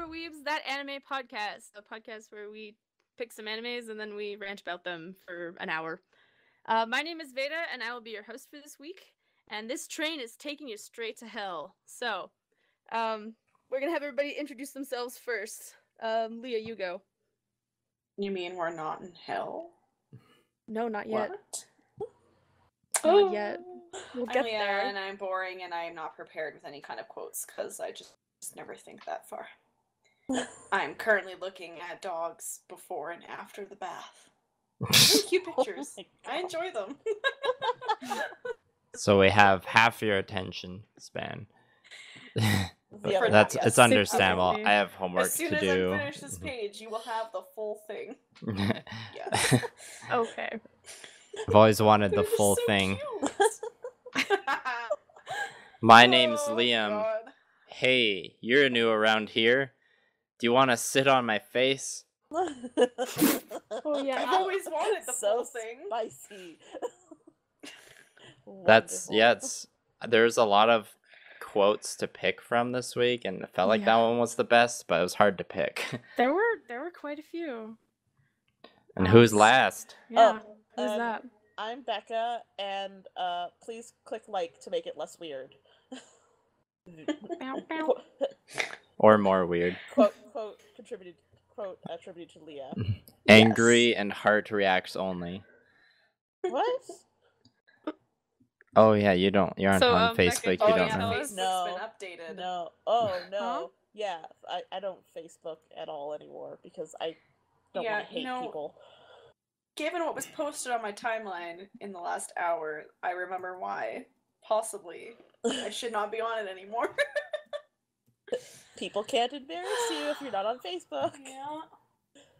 Our Weebs, that anime podcast. A podcast where we pick some animes and then we rant about them for an hour. My name is Veda, and I will be your host for this week. And this train is taking you straight to hell. So, we're gonna have everybody introduce themselves first. Leah, you go. You mean we're not in hell? No, not yet. What? Not yet. We'll I'm get Leah, there. and I'm boring, and I'm not prepared with any kind of quotes, because I just never think that far. I'm currently looking at dogs before and after the bath. Really cute pictures. I enjoy them. So we have half your attention span. Yes. It's understandable. Okay. I have homework As soon to as do. I finish this page, you will have the full thing. Yes. Okay. I've always wanted the They're just full so thing. cute. My name's Oh, Liam. God. Hey, you're new around here. Do you want to sit on my face? Oh yeah. I've always wanted the full thing. Spicy. There's a lot of quotes to pick from this week, and it felt like that one was the best, but it was hard to pick. There were quite a few. And who's last? Yeah. Who's that? I'm Becca, and please click like to make it less weird. Bow, bow. Or more weird. Quote attributed to Leah. Angry and heart reacts only. What? Oh yeah, you're not on Facebook, Becca, you don't yeah, know. Facebook's No. been updated. No. Oh no. Huh? Yeah, I don't Facebook at all anymore because I don't want to hate people. Given what was posted on my timeline in the last hour, I remember why. Possibly. I should not be on it anymore. People can't embarrass you if you're not on Facebook. Yeah.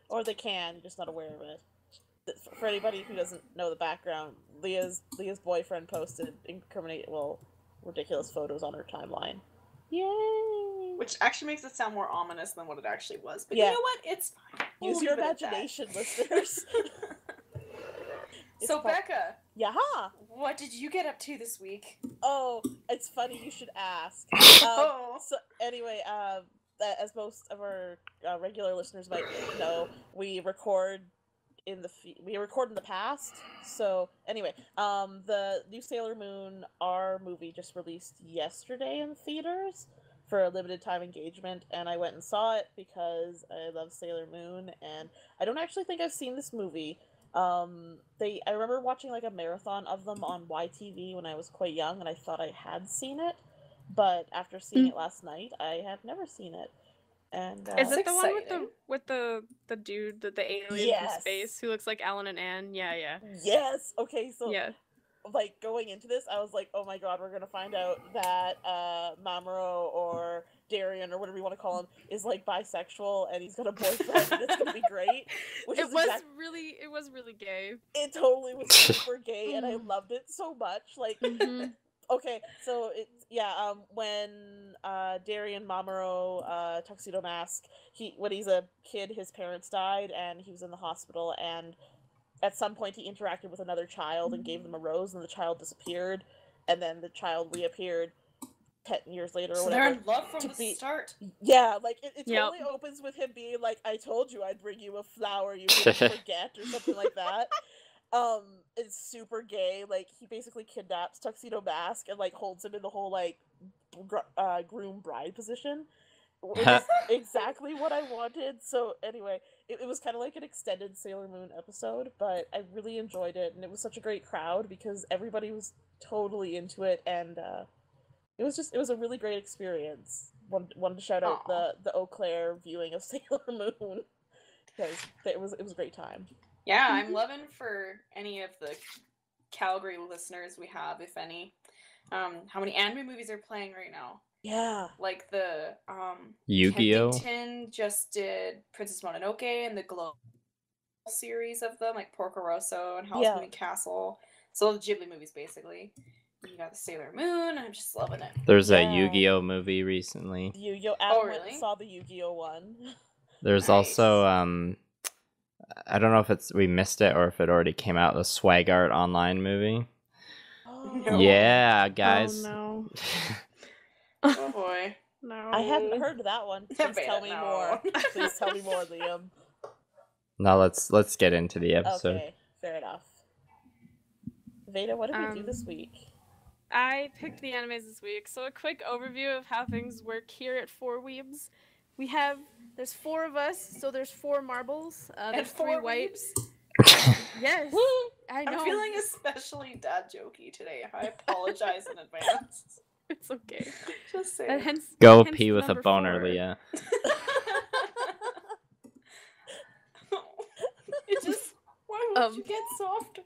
Or they can, you're just not aware of it. For anybody who doesn't know the background, Leah's boyfriend posted ridiculous photos on her timeline. Yay! Which actually makes it sound more ominous than what it actually was. But Yeah. you know what? It's fine. Use We'll your leave it at that. imagination, listeners. So, Becca, Yaha! what did you get up to this week? Oh, it's funny you should ask. Oh. So anyway, as most of our regular listeners might know, we record in the past. So anyway, the new Sailor Moon R movie just released yesterday in theaters for a limited time engagement, and I went and saw it because I love Sailor Moon, and I don't actually think I've seen this movie. I remember watching like a marathon of them on YTV when I was quite young, and I thought I had seen it, but after seeing it last night, I have never seen it. And Is it the one exciting. with the dude, the alien Yes. from space who looks like Alan and Anne? Yeah. Yes. Okay. So Yeah. like going into this, I was like, oh my god, we're gonna find out that Mamoru or Darien or whatever you want to call him is like bisexual and he's got a boyfriend and it's gonna be great. It was really gay. It totally was super gay and I loved it so much. Like, okay, so when Darien Mamoru Tuxedo Mask, when he's a kid, his parents died and he was in the hospital, and at some point he interacted with another child and gave them a rose, and the child disappeared, and then the child reappeared 10 years later or So whatever. they're in love from the start. Yeah, like it totally opens with him being like, I told you I'd bring you a flower you didn't forget, or something like that. It's super gay. Like, he basically kidnaps Tuxedo Mask and like holds him in the whole like groom bride position, which is exactly what I wanted. So anyway, it was kind of like an extended Sailor Moon episode, but I really enjoyed it, and it was such a great crowd because everybody was totally into it, and it was a really great experience. Wanted to shout out the Eau Claire viewing of Sailor Moon because it was a great time. Yeah, I'm loving for any of the Calgary listeners we have, if any. How many anime movies are playing right now? Yeah. Like the Yu-Gi-Oh! Kensington just did Princess Mononoke and the Glow series of them, like Porco Rosso and Howl's Moving Castle. So the Ghibli movies, basically. You got the Sailor Moon, I'm just loving it. There's a Yu-Gi-Oh! Movie recently. Yu-Gi-Oh! Oh, really? Saw the Yu-Gi-Oh! one. There's also, I don't know if we missed it or if it already came out, the Swag Art Online movie. Oh. Yeah, guys. Oh no. Oh boy. No. I hadn't heard that one. Please Veda, tell me no. more. Please tell me more, Liam. Now let's get into the episode. Okay, fair enough. Veda, what did we do this week? I picked the animes this week, so a quick overview of how things work here at 4Weebs. There's 4 of us, so there's 4 marbles, there's 3 wipes. Yes, I know. I'm feeling especially dad jokey today. I apologize in advance. It's okay. Just say And it. Go hence pee the with a number boner, 4. Leah. It just, why won't you get softer?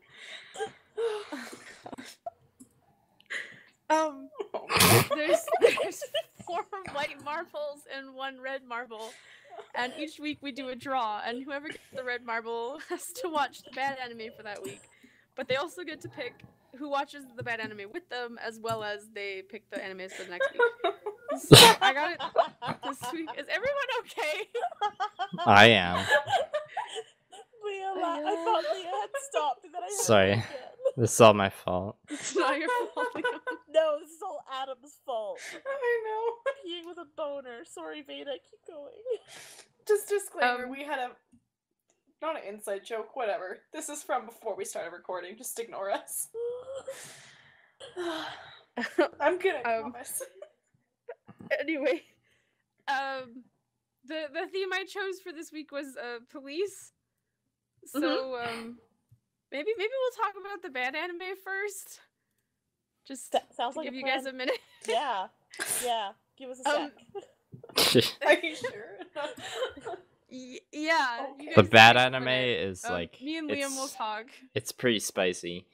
There's 4 white marbles and 1 red marble, and each week we do a draw, and whoever gets the red marble has to watch the bad anime for that week. But they also get to pick who watches the bad anime with them, as well as they pick the animes for the next week. So I got it this week. Is everyone okay? I am. Leah, I thought Leah had stopped, and then I heard Sorry. it again. This is all my fault. It's not your fault. No, this is all Adam's fault. I know. Peeing with a boner. Sorry, Veda, keep going. Just disclaimer, we had not an inside joke, whatever. This is from before we started recording. Just ignore us. I'm good, I promise. Anyway, the theme I chose for this week was police. So maybe we'll talk about the bad anime first. Just sounds like give a you plan. guys a minute. Yeah. Give us a sec. Are you sure? Yeah. Okay. The guys bad take a anime minute. is like Me and Liam will talk. It's pretty spicy.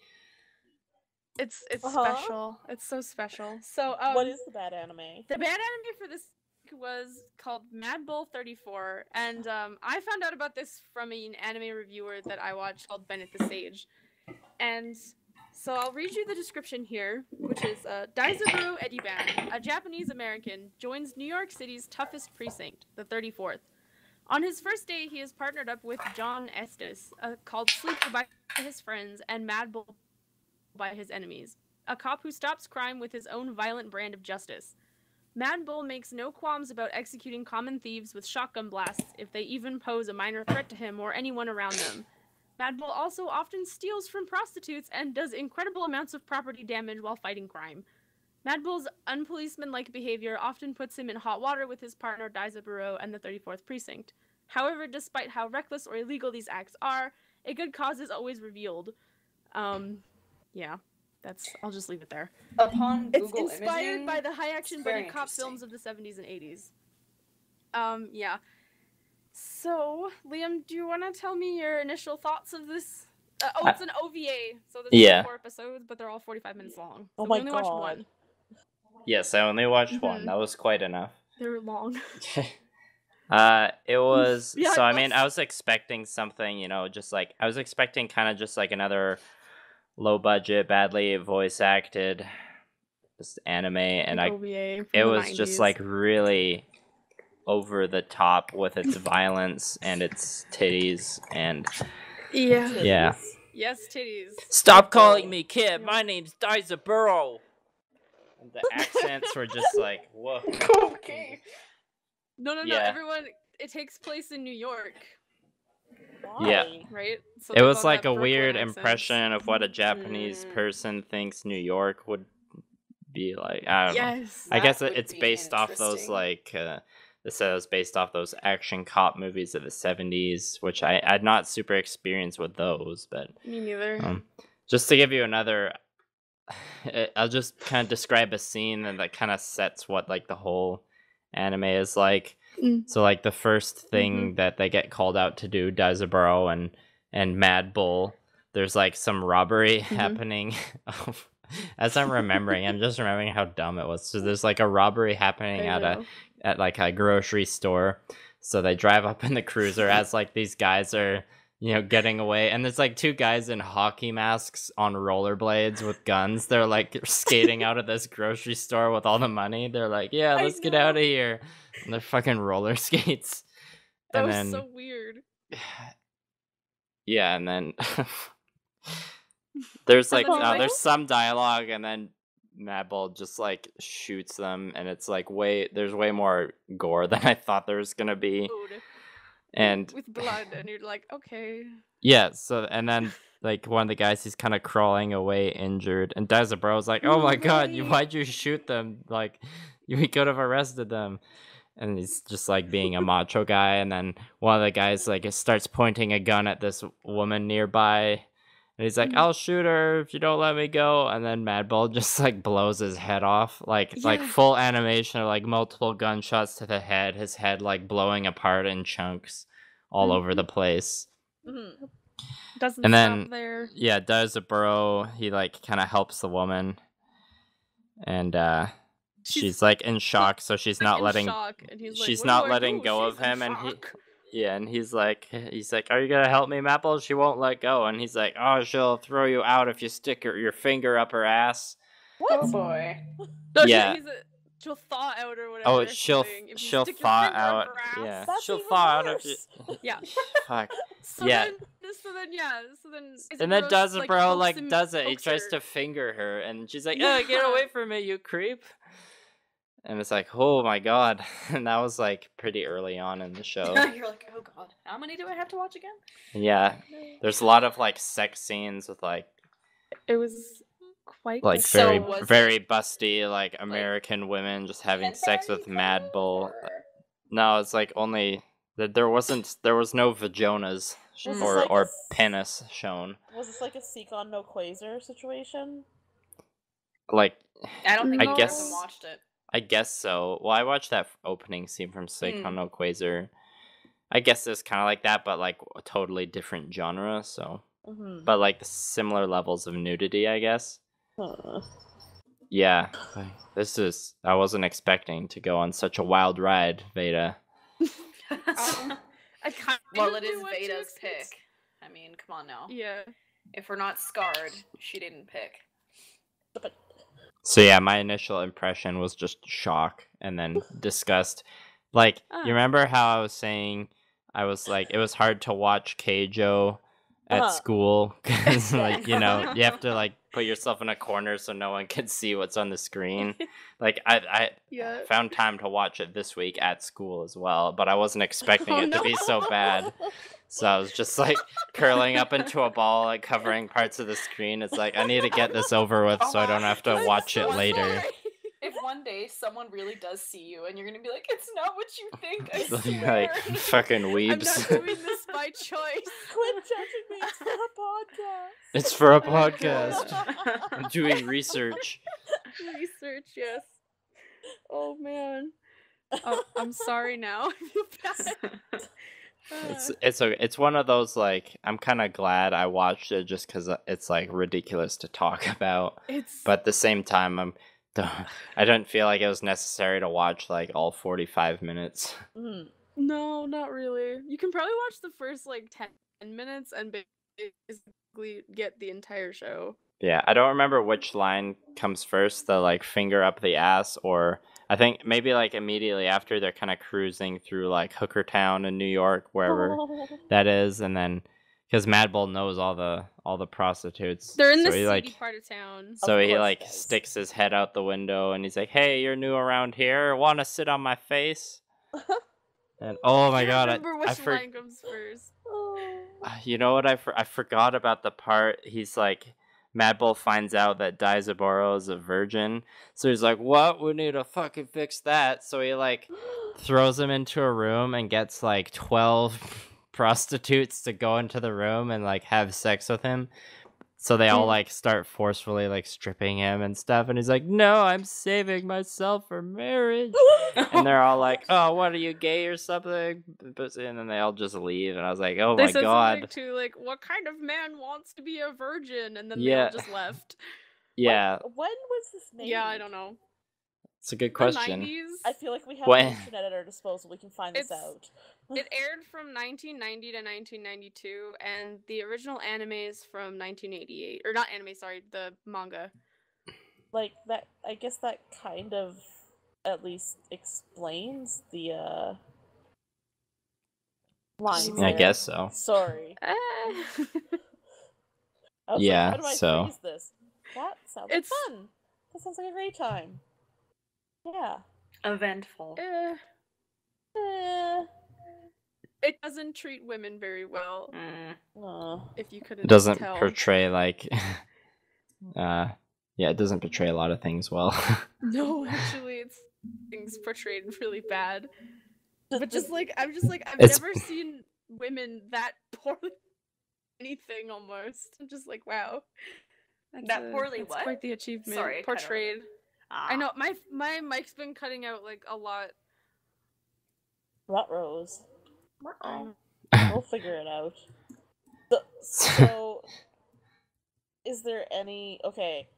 It's special. It's so special. So what is the bad anime? The bad anime for this was called Mad Bull 34, and I found out about this from an anime reviewer that I watched called Bennett the Sage. And so I'll read you the description here, which is Daizaburo Ediban, a Japanese American, joins New York City's toughest precinct, the 34th. On his first day, he is partnered up with John Estes, called Sleeper by his friends and Mad Bull by his enemies, a cop who stops crime with his own violent brand of justice. Mad Bull makes no qualms about executing common thieves with shotgun blasts if they even pose a minor threat to him or anyone around them. Mad Bull also often steals from prostitutes and does incredible amounts of property damage while fighting crime. Mad Bull's unpoliceman-like behavior often puts him in hot water with his partner Daizaburo and the 34th Precinct. However, despite how reckless or illegal these acts are, a good cause is always revealed. Yeah. I'll just leave it there. Upon Google it's inspired imaging, by the high-action buddy cop interesting. films of the 70s and 80s. Yeah. So, Liam, do you want to tell me your initial thoughts of this? It's an OVA, so there's 4 episodes, but they're all 45 minutes long. So Oh my we only watched God. 1. Yes, I only watched one. That was quite enough. They're long. It was Yeah, so. it I mean, was. I was expecting something, just like I was expecting kind of just like another low budget, badly voice acted, just anime, and OVA it was just like really over the top with its violence and its titties and yeah. Yes, titties. Stop calling me kid. My name's Daizaburo. And the accents were just like, whoa. Okay. No, Yeah. everyone. It takes place in New York, Why? Yeah. right? So It they was both like have a Brooklyn weird accents. impression of what a Japanese person thinks New York would be like. I don't know. Yes. I That guess would it's be based off those interesting. like this was based off those action cop movies of the 70s, which I had not super experienced with those, but Me neither. just to give you another, I'll just kind of describe a scene that kind of sets what like the whole anime is like. So like the first thing that they get called out to do, Daizaburo and Mad Bull, there's like some robbery happening. As I'm remembering, I'm just remembering how dumb it was. So there's like a robbery happening at like a grocery store. So they drive up in the cruiser as like these guys are, getting away. And there's like 2 guys in hockey masks on rollerblades with guns. They're like skating out of this grocery store with all the money. They're like, yeah, let's get out of here. And they're fucking roller skates. That and was then, so weird. yeah, and then there's like then there's some dialogue, and then Madball just like shoots them, and it's like there's way more gore than I thought there was gonna be. Food And with blood, and you're like, okay. yeah, so and then like one of the guys, he's kind of crawling away injured, and Desabro's like, "Oh my god, why'd you shoot them? Like, we could have arrested them." And he's just like being a macho guy, and then one of the guys like starts pointing a gun at this woman nearby, and he's like, "I'll shoot her if you don't let me go." And then Madball just like blows his head off, like full animation of like multiple gunshots to the head, his head like blowing apart in chunks all over the place. Doesn't And stop then there. yeah, Desabro, he like kind of helps the woman, and she's like in shock, so she's like not in letting shock, and he's like, she's "What not do I letting do? go She's of in him, and shock." and he's like, "Are you gonna help me, Maple? She won't let go." And he's like, "Oh, she'll throw you out if you stick your finger up her ass." What? Oh boy. No, Yeah. she'll thaw out or whatever. Oh, or she'll something if you she'll stick your thaw finger up out. her ass. Yeah, That's she'll even thaw out if you. worse. Yeah. Fuck. So Yeah. then And then Desabro like pokes does it. He pokes tries her. to finger her, and she's like, Yeah. "Oh, get away from me, you creep!" And it's like, oh my god, and that was like pretty early on in the show. You're like, oh god, how many do I have to watch again? Yeah, there's a lot of like sex scenes with like It was quite like So very was very busty like American women just having sex with Madball. No, it's like only that there was no vaginas Was this or like or penis shown. Was this like a Seek on No Quasar situation? Like I don't think I I guess- watched it. I guess so. Well, I watched that opening scene from Seikon no Quasar. I guess it's kind of like that, but like a totally different genre. So, but like the similar levels of nudity, I guess. Yeah, I wasn't expecting to go on such a wild ride, Veda. I kind Well, of it is knew what to Veda's expect. pick. I mean, come on now. Yeah. If we're not scarred, she didn't pick. So yeah, my initial impression was just shock and then disgust. Like, you remember how I was saying I was like, it was hard to watch Keijo at school because like, you know, you have to like put yourself in a corner so no one can see what's on the screen. Like I found time to watch it this week at school as well, but I wasn't expecting it to be so bad. So I was just like curling up into a ball, like covering parts of the screen. It's like, I need to get this over with so I don't have to watch it later. If one day someone really does see you and you're gonna be like, it's not what you think, I Like, swear. fucking I'm weebs. not doing this by choice. Quit judging me. It's for a podcast. It's for a podcast. I'm doing research. Research, yes. Oh man. Oh, I'm sorry now. I feel bad. It's one of those like I'm kind of glad I watched it just because it's like ridiculous to talk about. But at the same time, I don't feel like it was necessary to watch like all 45 minutes. No, not really. You can probably watch the first like 10 minutes and basically get the entire show. Yeah, I don't remember which line comes first, the like finger up the ass, or I think maybe like immediately after they're kind of cruising through like Hooker Town in New York, wherever that is, and then because Madball knows all the prostitutes. They're in the seedy seedy part of town. So he like sticks his head out the window and he's like, "Hey, you're new around here. Want to sit on my face?" And oh my god, remember which line comes first. You know what? I forgot about the part. He's like, Madball finds out that Daizaboro is a virgin, so he's like, "What? We need to fucking fix that." So he like throws him into a room and gets like 12 prostitutes to go into the room and like have sex with him. So they all like start forcefully like stripping him and stuff, and he's like, "No, I'm saving myself for marriage." And they're all like, "Oh, what are you, gay or something?" And then they all just leave, and I was like, "Oh They my said god!" something to like, "What kind of man wants to be a virgin?" And then they all just left. Yeah. When was this made? Yeah, I don't know. It's a good question. The 90s? I feel like we have When- the internet at our disposal. We can find this out. It aired from 1990 to 1992, and the original anime is from 1988. Or not anime, sorry, the manga. Like that, I guess that kind of at least explains the lines. I there. guess so. Sorry. I was Yeah, like, how do I so- phrase this? That sounds like It's- fun. That sounds like a great time. Yeah. Eventful. It doesn't treat women very well. If you couldn't It doesn't tell. portray like yeah, it doesn't portray a lot of things well. No, actually, it's things portrayed really bad. But just like I've It's- never seen women that poorly anything almost. I'm just like, wow. That poorly that's what? quite the achievement. Sorry, I cut out. Portrayed. I know my mic's been cutting out like a lot. What, Rose? Oh. We'll figure it out. So, is there any... Okay.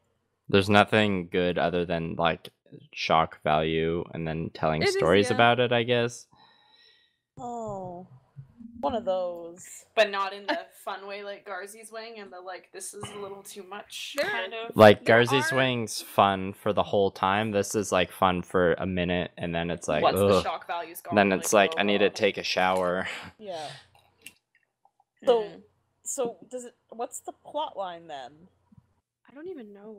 There's nothing good other than like shock value and then telling It is, stories yeah. about it, I guess. Oh. One of those. But not in the fun way like Garzy's wing and the like, this is a little too much kind of. Like There Garzy's are- wing's fun for the whole time. This is like fun for a minute and then it's like, once the ugh. shock value's gone. Then it's like, oh, I need to take a shower. Yeah. Mhm. So does it... What's the plot line, then? I don't even know.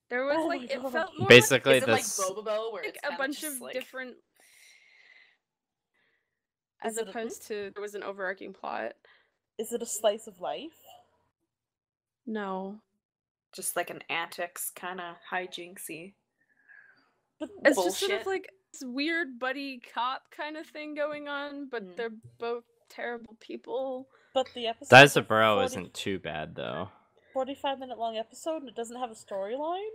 There was Oh like my it God. felt more Basically, Is it this like Bobobo where like it's a kinda bunch just of like... different as Is it a- opposed to there was an overarching plot. Is it a slice of life? No. just like an antics kind of hijinksy. But It's just sort Bullshit. of like this weird buddy cop kind of thing going on, but Mm. they're both terrible people. the episode... Dice of Burrow isn't too bad though. 45-minute long episode and it doesn't have a storyline?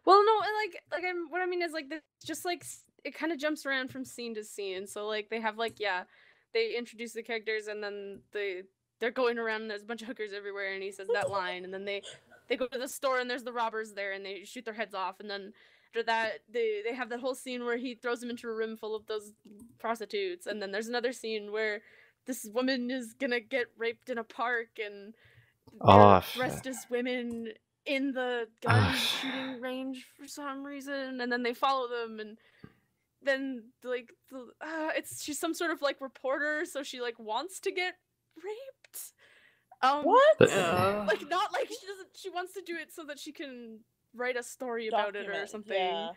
Well, no, what I mean is like this just like it kind of jumps around from scene to scene. So like they have like they introduce the characters and then they're going around and there's a bunch of hookers everywhere and he says that line and then they go to the store and there's the robbers there and they shoot their heads off and then after that they have that whole scene where he throws them into a room full of those prostitutes and then there's another scene where this woman is gonna get raped in a park and they're dressed as women in the gun shooting range for some reason and then they follow them and then like she's some sort of like reporter so she like wants to get raped. What? Like not like she wants to do it so that she can write a story about it or Document, something. yeah.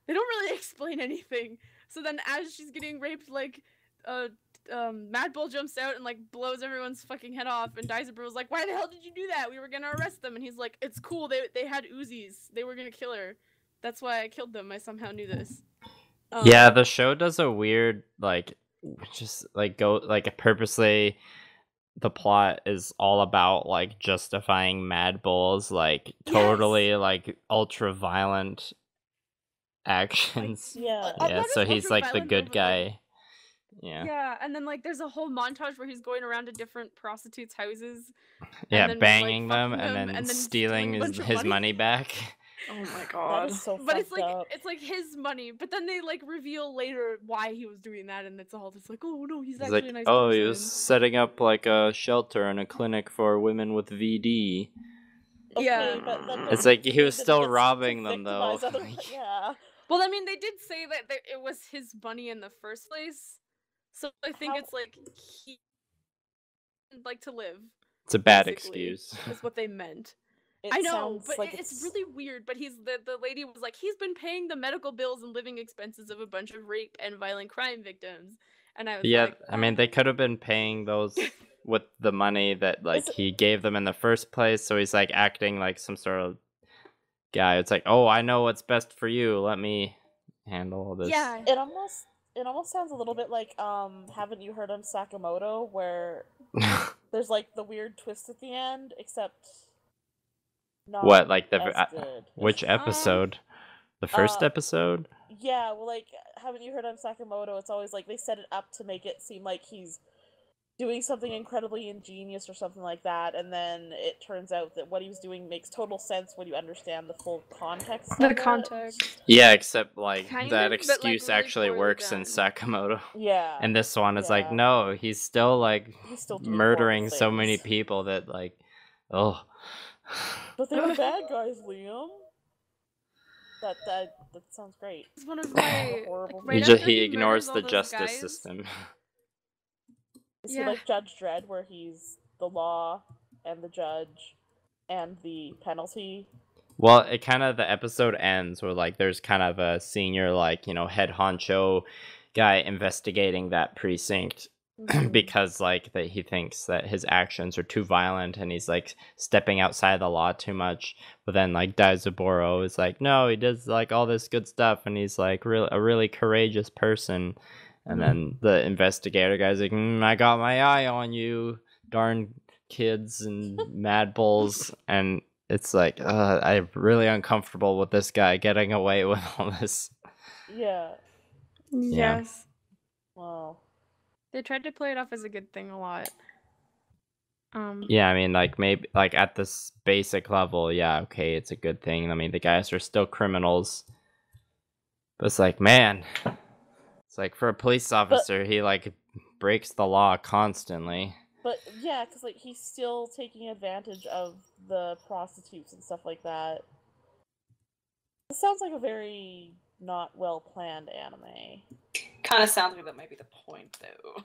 They don't really explain anything. So then as she's getting raped, like Mad Bull jumps out and like blows everyone's fucking head off and Dysabur was like, why the hell did you do that? We were gonna arrest them and he's like, it's cool, they had Uzis. They were gonna kill her. That's why I killed them. I somehow knew this. Yeah, the show does a weird like just like go like purposely the plot is all about like justifying Mad Bull's like totally like ultra violent actions. Yeah. Yeah, so he's like the good guy. Yeah. Yeah, and then like there's a whole montage where he's going around to different prostitutes' houses. Yeah, then, banging like, them fucking and them, then stealing a stealing bunch of his money back. Oh my That god. is so But it's fucked like up. it's like his money, but then they like reveal later why he was doing that, and it's all just like, oh no, he's He's actually like, a nice oh, person. he was setting up like a shelter and a clinic for women with VD. Okay, Yeah. but that It's doesn't like he mean was that still he gets to robbing them though. victimize other- yeah. Well, I mean, they did say that it was his money in the first place, so I think How- it's like he would like to live. It's a bad basically, excuse. Is what they meant. It I know, sounds but like it's really weird. But the lady was like, he's been paying the medical bills and living expenses of a bunch of rape and violent crime victims, and I was Yeah, like, I mean, they could have been paying those with the money that like it- he gave them in the first place. So he's like acting like some sort of guy. It's like, oh, I know what's best for you. Let me handle all this. yeah, It almost sounds a little bit like haven't you heard of Sakamoto, where there's like the weird twist at the end, except not What, like the as good. which episode? The first uh, episode? Yeah, well, like, haven't you heard of Sakamoto? It's always like they set it up to make it seem like he's doing something incredibly ingenious or something like that, and then it turns out that what he was doing makes total sense when you understand the full context. the of it. context. Yeah, except like Kind that of, but, like, excuse really actually poorly works in done. Sakamoto. Yeah. And this one is like, Yeah. no, he's still like He's still doing murdering horrible so many things. people that like, oh. But they were bad guys, Liam. That sounds great. It's one of my Horrible. like, right he after he ignores murders all the those justice guys- system. Is Yeah. he like Judge Dredd, where he's the law and the judge and the penalty? Well, it kind of the episode ends where like there's kind of a senior like head honcho guy investigating that precinct because like that he thinks that his actions are too violent and he's like stepping outside the law too much. But then like Daizaburo is like, no, he does like all this good stuff and he's like a really courageous person. And then the investigator guy's like, I got my eye on you, darn kids and mad bulls. And it's like, I'm really uncomfortable with this guy getting away with all this. Yeah. Yes. Wow. They tried to play it off as a good thing a lot. Yeah, I mean, like maybe like at this basic level, yeah, okay, it's a good thing. I mean, the guys are still criminals, but it's like, man, it's like for a police officer, he like breaks the law constantly. But yeah, because like he's still taking advantage of the prostitutes and stuff like that. It sounds like a very not well planned anime. Kind of sounds like that might be the point, though.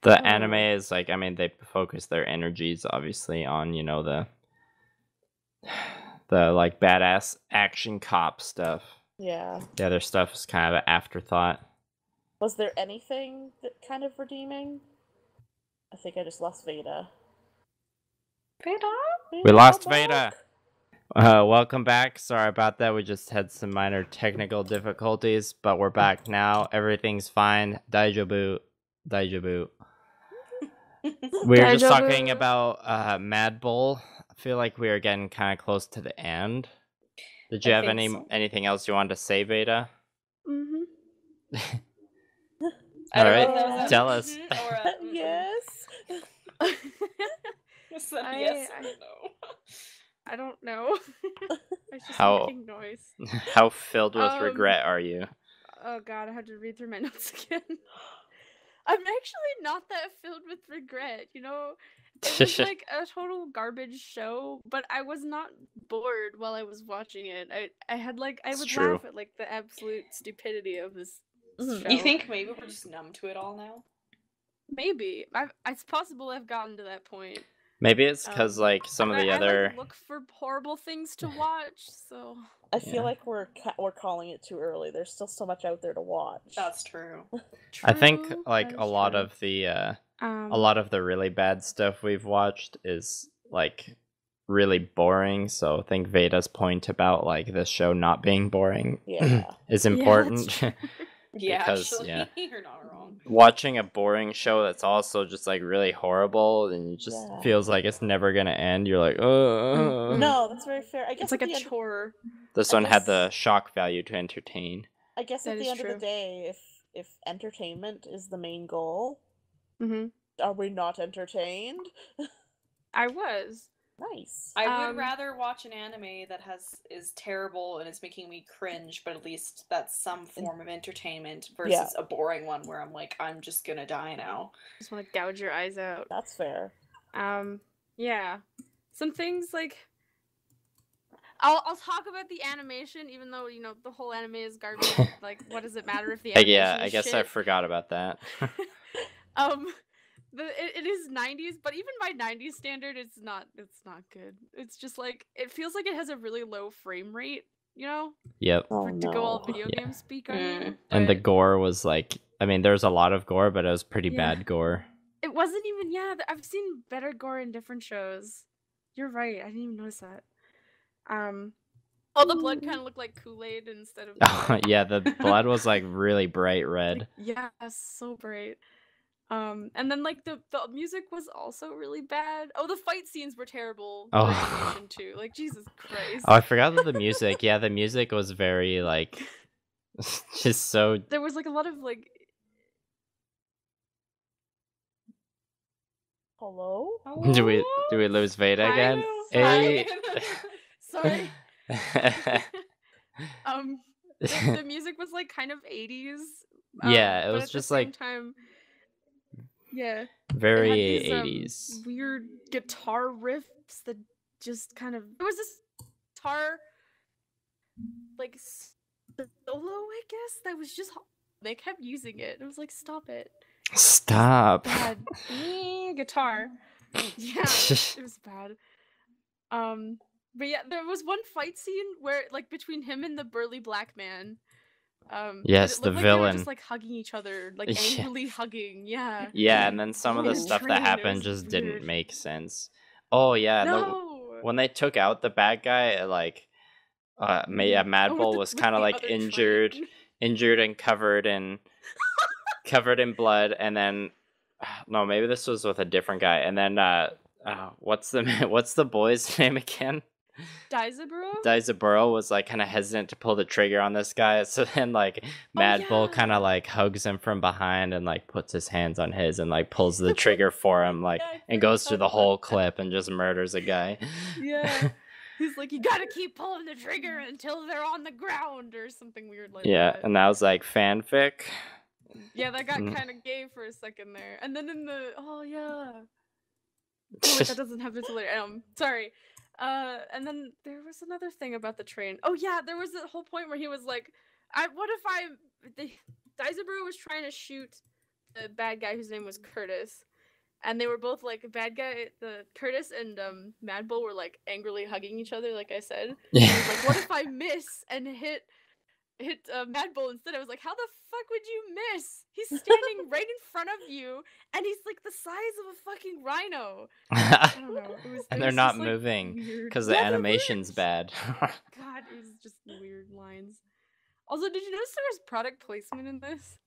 The anime is like, I mean, they focus their energies obviously on the like badass action cop stuff. Yeah. The other stuff is kind of an afterthought. Was there anything that kind of redeeming? I think I just lost Veda. Veda? We lost Veda. Welcome back. Sorry about that. We just had some minor technical difficulties, but we're back now. Everything's fine. Daijobu. We were just talking about Mad Bull. I feel like we are getting kind of close to the end. Did you have anything else you wanted to say, Veda? All right, tell us. Yes. What's that? Yes or no? I don't know. I just making noise. How filled with regret are you? Oh god, I had to read through my notes again. I'm actually not that filled with regret, It was like a total garbage show, but I was not bored while I was watching it. I would laugh at like the absolute stupidity of this show. You think maybe we're just numb to it all now? Maybe. It's possible I've gotten to that point. Maybe it's because like some of the other I look for horrible things to watch, so I feel like we're calling it too early. There's still so much out there to watch. That's true. I think like a lot of the really bad stuff we've watched is like really boring. So I think Veda's point about like this show not being boring is important. Yeah, because actually, you're not wrong. Watching a boring show that's also just like really horrible and it just feels like it's never gonna end. You're like, No, that's very fair. I guess it's like a chore. This one had the shock value to entertain. I guess at the end of the day, if entertainment is the main goal, are we not entertained? I was. Nice. I would rather watch an anime that is terrible and is making me cringe, but at least that's some form of entertainment versus a boring one where I'm like, I'm just gonna die now. Just want to gouge your eyes out. That's fair. Yeah. Some things like I'll talk about the animation, even though the whole anime is garbage. Like, what does it matter if the animation is I guess shit? I forgot about that. It is 90s, but even by 90s standard, it's not good. It's just like it feels like it has a really low frame rate, Yep. To go all video game speak on it. And the gore was like, I mean, there's a lot of gore, but it was pretty bad gore. It wasn't even. I've seen better gore in different shows. You're right. I didn't even notice that. The blood kind of looked like Kool-Aid instead of. Yeah, the blood was like really bright red. Yeah, so bright. And then like the music was also really bad. Oh, the fight scenes were terrible. Animation too. Like Jesus Christ. Oh, I forgot that the music. Yeah, the music was very like just so. There was like a lot of like. Hello? Do we lose Veda again? Hey. Sorry. The music was like kind of 80s. Yeah, it was just like time. Yeah. Very these, 80s. Weird guitar riffs that just kind of. There was this guitar, like, solo, I guess, that was just. They kept using it. It was like, stop it. Stop. Bad. Guitar. Yeah, it was bad. But yeah, there was one fight scene where, like, between him and the burly black man. Yes, it the looked like they were villain. just like hugging each other, like Yeah. angrily hugging. Yeah. Yeah, and then some of the In a stuff train, that it happened was just weird. didn't make sense. Oh yeah, No. when they took out the bad guy, like Mad Oh, Bull was with kind of the like other injured, train. and covered in blood, and then no, maybe this was with a different guy, and then what's the boy's name again? Daizaburo? Daizaburo was like kind of hesitant to pull the trigger on this guy, so then like Mad Bull kind of yeah. like hugs him from behind and like puts his hands on his and like pulls the trigger for him, like, Yeah, I and goes through forgot the about whole that. clip and just murders a guy. Yeah. He's like, you gotta keep pulling the trigger until they're on the ground or something weird like Yeah, that. and that was like fanfic. Yeah, that got kind of gay for a second there. And then in the oh yeah. Oh wait, that doesn't happen until later. Sorry. And then there was another thing about the train. Oh yeah, there was a whole point where he was like, Daizaburo was trying to shoot the bad guy whose name was Curtis. And they were both like bad guy. The Curtis and Mad Bull were like angrily hugging each other, like I said. Yeah. And he was like, "What if I miss and hit Mad Bull instead?" I was like, "How the fuck would you miss? He's standing right in front of you, and he's like the size of a fucking rhino." I don't know. And they're not moving because the animation's bad. God, it was just weird lines. Also, did you notice there was product placement in this?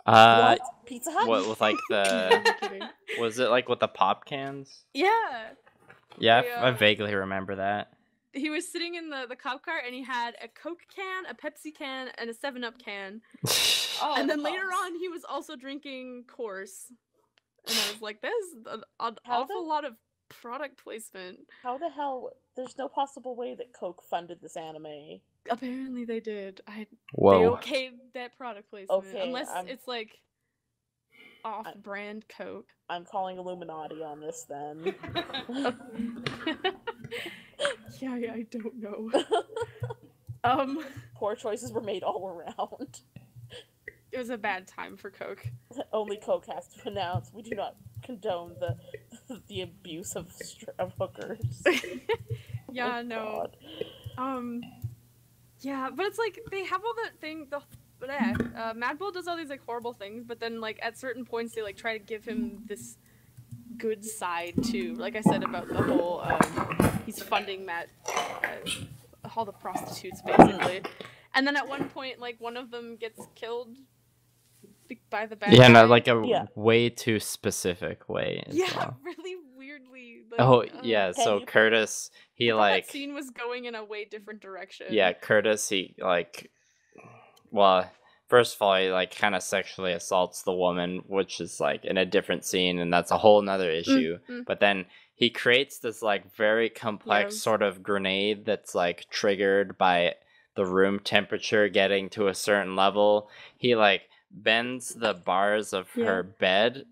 What? Pizza Hut? What with like the was it like with the pop cans? Yeah. Yeah, I vaguely remember that. He was sitting in the cop car and he had a Coke can, a Pepsi can, and a 7-Up can. And then later on, he was also drinking Course. And I was like, there's an awful lot of product placement. How the hell? There's no possible way that Coke funded this anime. Apparently they did. They Whoa. okayed that product placement. Okay, unless it's like off-brand Coke. I'm calling Illuminati on this then. Yeah, I don't know. Poor choices were made all around. It was a bad time for Coke. Only Coke has to announce we do not condone the abuse of hookers. Yeah, Oh, no. God. Yeah, but it's like they have all that thing. Mad Bull does all these like horrible things, but then like at certain points they like try to give him this good side too. Like I said about the whole he's funding all the prostitutes basically, and then at one point like one of them gets killed by the bad guy. No, like a way too specific way. Well. Really weirdly. Like, so Curtis, that scene was going in a way different direction. Yeah, Curtis, he like, well, first of all, he like kind of sexually assaults the woman, which is like in a different scene, and that's a whole nother issue. Mm-hmm. But then he creates this like very complex sort of grenade that's like triggered by the room temperature getting to a certain level. He like bends the bars of her bed,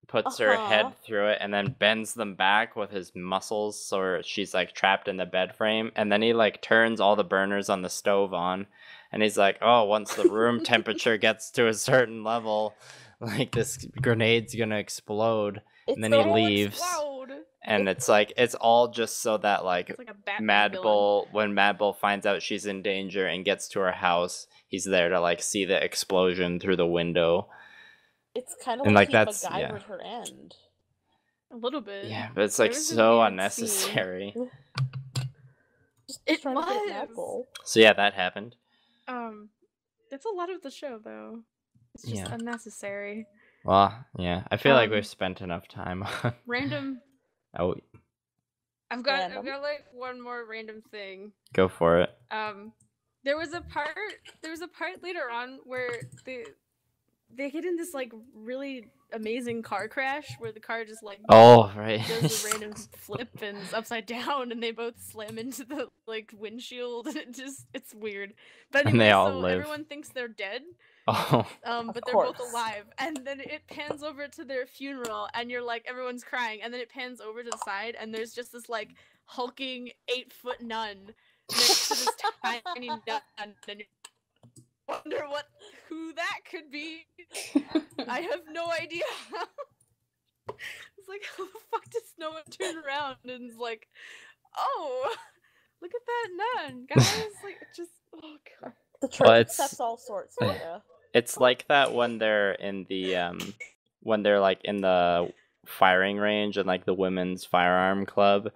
puts her head through it, and then bends them back with his muscles so she's like trapped in the bed frame. And then he like turns all the burners on the stove on, and he's like, oh, once the room temperature gets to a certain level, like this grenade's gonna explode. And then he leaves. Explode. And it's like, it's all just so that like Mad Bull, when Mad Bull finds out she's in danger and gets to her house, he's there to like see the explosion through the window. It's kind of like he MacGyvered her end. A little bit. Yeah, but it's like so unnecessary. It was. So yeah, that happened. It's a lot of the show though. It's just unnecessary. Well, yeah, I feel like we've spent enough time on random. Oh. I've got like one more random thing. Go for it. There was a part later on where they get in this like really amazing car crash where the car just like does a random flip and is upside down, and they both slam into the like windshield, and it's weird. But anyway, and they all live. Everyone thinks they're dead. Oh. But they're both alive, and then it pans over to their funeral, and you're like, everyone's crying, and then it pans over to the side, and there's just this like hulking 8-foot nun next to this tiny nun, and you wonder who that could be. I have no idea. It's like, how the fuck does no one turn around and is like, oh, Look at that nun, guys. Like, just oh god. The church accepts all sorts. Yeah. It's like that when they're in the when they're like in the firing range and like the women's firearm club,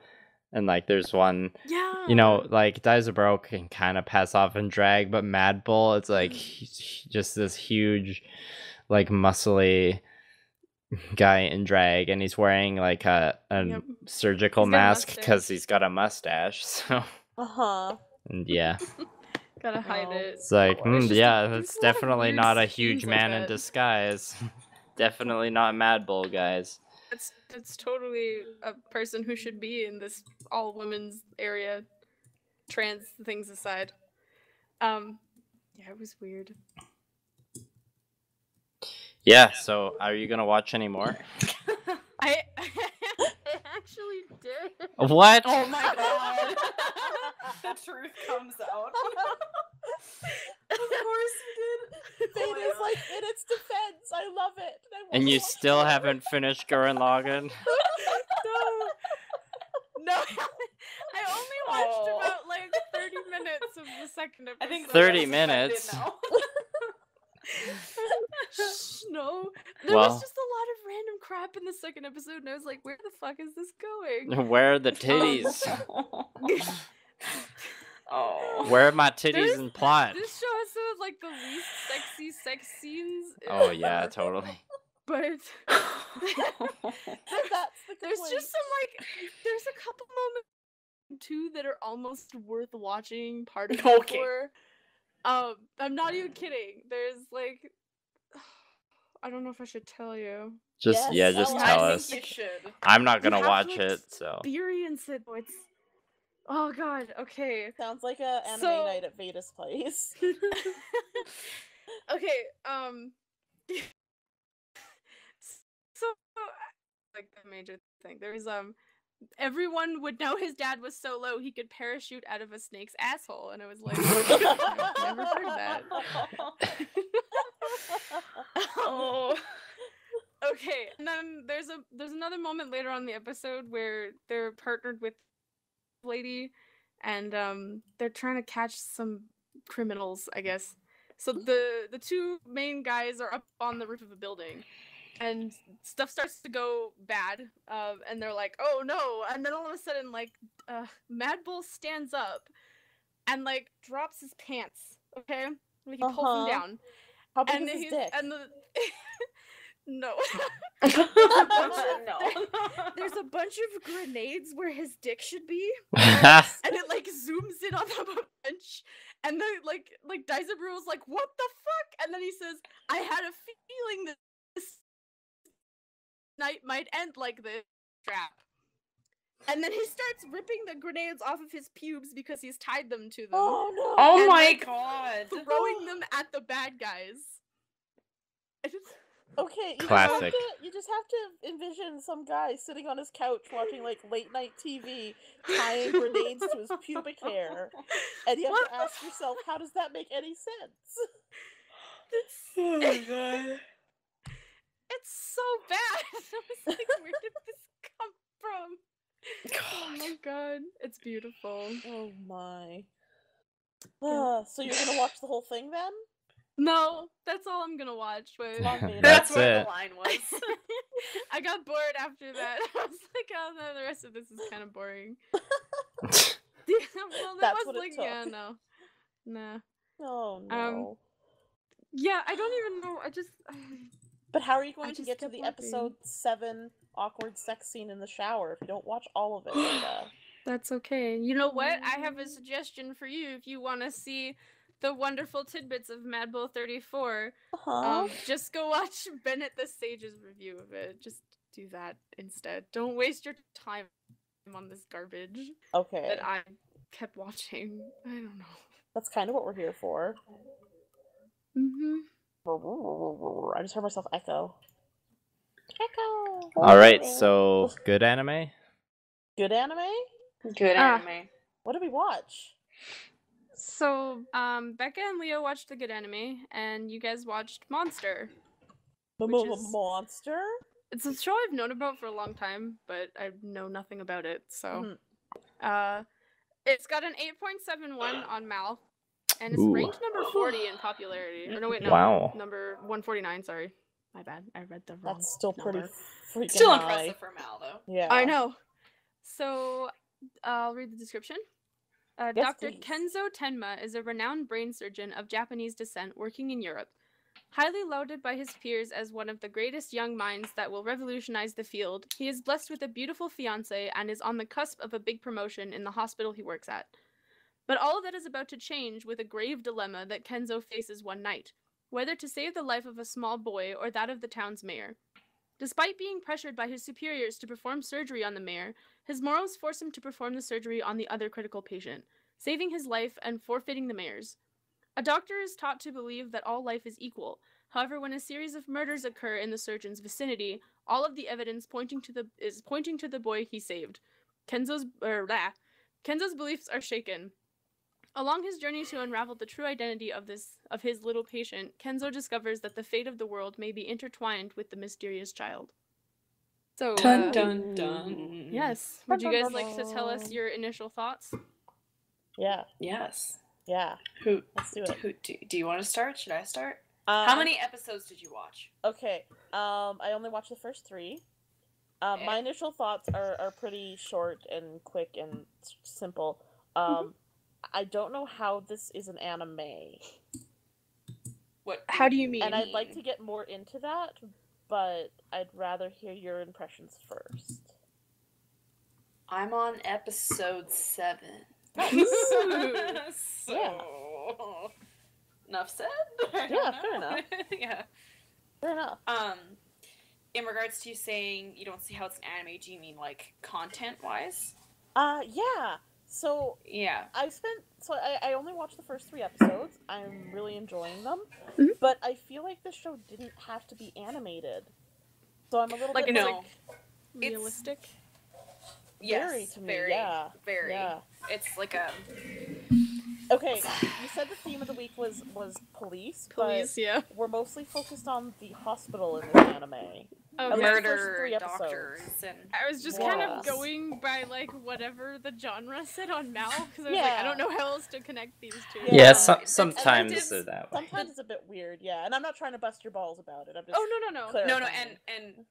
and like there's one, Yeah. you know, like Dizabro can kind of pass off in drag, but Mad Bull, it's like just this huge, like muscly guy in drag, and he's wearing like a surgical mask because he's got a mustache. So. And yeah. Gotta hide it. It's like, yeah, that's definitely not a huge man in disguise. Definitely not Mad Bull, guys. It's totally a person who should be in this all women's area, trans things aside. Yeah, it was weird. Yeah, so are you gonna watch any more? I actually did. What? Oh my god. The truth comes out. Of course you did. Veda's like, in its defense, I love it. And you still haven't finished Gurren Lagann? No, I only watched about like 30 minutes of the second episode. I think 30 minutes? No, there was just a lot of random crap in the second episode, and I was like, where the fuck is this going? Where are the titties? Oh. Where are my titties in plot? This show has some of like the least sexy sex scenes. Oh yeah, totally. But That's the there's just some like there's a couple moments too that are almost worth watching part of it for. I'm not even kidding. There's like I don't know if I should tell you. Just just tell us. You should. I'm not gonna watch it, so. Experience it. It's oh god. Okay. Sounds like a anime night at Veda's place. Okay. So like the major thing. There's everyone would know his dad was so low he could parachute out of a snake's asshole, and I was like, I've never heard that. Oh. Okay, and then there's another moment later on in the episode where they're partnered with a lady, and they're trying to catch some criminals, I guess. So the two main guys are up on the roof of a building, and stuff starts to go bad, and they're like, oh no, and then all of a sudden, like, Mad Bull stands up and like drops his pants, okay? Like, he pulls them down. How big is his dick? And the no. No. There's a bunch of grenades where his dick should be, and it like zooms in on the bunch, and then like Dizabru was like, what the fuck? And then he says, I had a feeling that this night might end like this trap. And then he starts ripping the grenades off of his pubes because he's tied them to them. Oh no! Oh and, my like, god! Throwing them at the bad guys. Okay, Classic. You just have to envision some guy sitting on his couch watching like late night TV, tying grenades to his pubic hair, and you have to ask yourself, how does that make any sense? Oh my god! It's so bad. I was like, where did this come from? God. Oh my god, it's beautiful. Oh my. So you're gonna watch the whole thing then? No, that's all I'm gonna watch. But That's That's where it. the line was. I got bored after that. I was like, oh no, the rest of this is kind of boring. Well, That's was what it like, took. yeah, no. Nah. Oh no. Yeah, I don't even know. But how are you going to just get to kept the walking. episode 7 awkward sex scene in the shower if you don't watch all of it? Veda? That's okay. You know what? I have a suggestion for you if you want to see the wonderful tidbits of Mad Bull 34. Just go watch Bennett the Sage's review of it. Just do that instead. Don't waste your time on this garbage Okay. that I kept watching. I don't know. That's kind of what we're here for. Mm-hmm. I just heard myself echo. Echo! Alright, so good anime? Good anime? Good anime. What did we watch? So, Becca and Leah watched the good anime, and you guys watched Monster. Which is- Monster? It's a show I've known about for a long time, but I know nothing about it. So, It's got an 8.71 on Mal, and it's Ooh. ranked number 40 in popularity. Or no, wait, no. Wow. Number 149, sorry. My bad. I read the wrong That's still pretty number. freaking Still high. impressive for Mal, though. Yeah. I know. So, I'll read the description. Yes, Dr. please. Kenzo Tenma is a renowned brain surgeon of Japanese descent working in Europe. Highly lauded by his peers as one of the greatest young minds that will revolutionize the field, he is blessed with a beautiful fiancée and is on the cusp of a big promotion in the hospital he works at. But all of that is about to change with a grave dilemma that Kenzo faces one night, whether to save the life of a small boy or that of the town's mayor. Despite being pressured by his superiors to perform surgery on the mayor, his morals force him to perform the surgery on the other critical patient, saving his life and forfeiting the mayor's. A doctor is taught to believe that all life is equal. However, when a series of murders occur in the surgeon's vicinity, all of the evidence pointing to the boy he saved. Kenzo's beliefs are shaken. Along his journey to unravel the true identity of his little patient, Kenzo discovers that the fate of the world may be intertwined with the mysterious child. So, Dun dun dun. yes. Would you guys like to tell us your initial thoughts? Yeah. Yes. Yeah. Let's do it. Do you want to start? Should I start? How many episodes did you watch? Okay. I only watched the first 3. Okay. My initial thoughts are pretty short and quick and simple. I don't know how this is an anime. How do you mean? And I'd like to get more into that, but I'd rather hear your impressions first. I'm on episode 7. So, Yeah. Enough said? Yeah, fair enough. Yeah. Fair enough. In regards to you saying you don't see how it's an anime, do you mean like content-wise? Yeah. So Yeah. I only watched the first 3 episodes. I'm really enjoying them, but I feel like the show didn't have to be animated. So I'm a little bit realistic. Very to me, very, yeah. very. Yeah. It's like a. Okay, you said the theme of the week was police, but Yeah. we're mostly focused on the hospital in this anime. Okay. Murder, doctors, and I was just kind of going by like whatever the genre said on Mal because I was like, I don't know how else to connect these two. Yeah, sometimes they're that way. Sometimes it's a bit weird, yeah. And I'm not trying to bust your balls about it. I'm just no, clarifying. and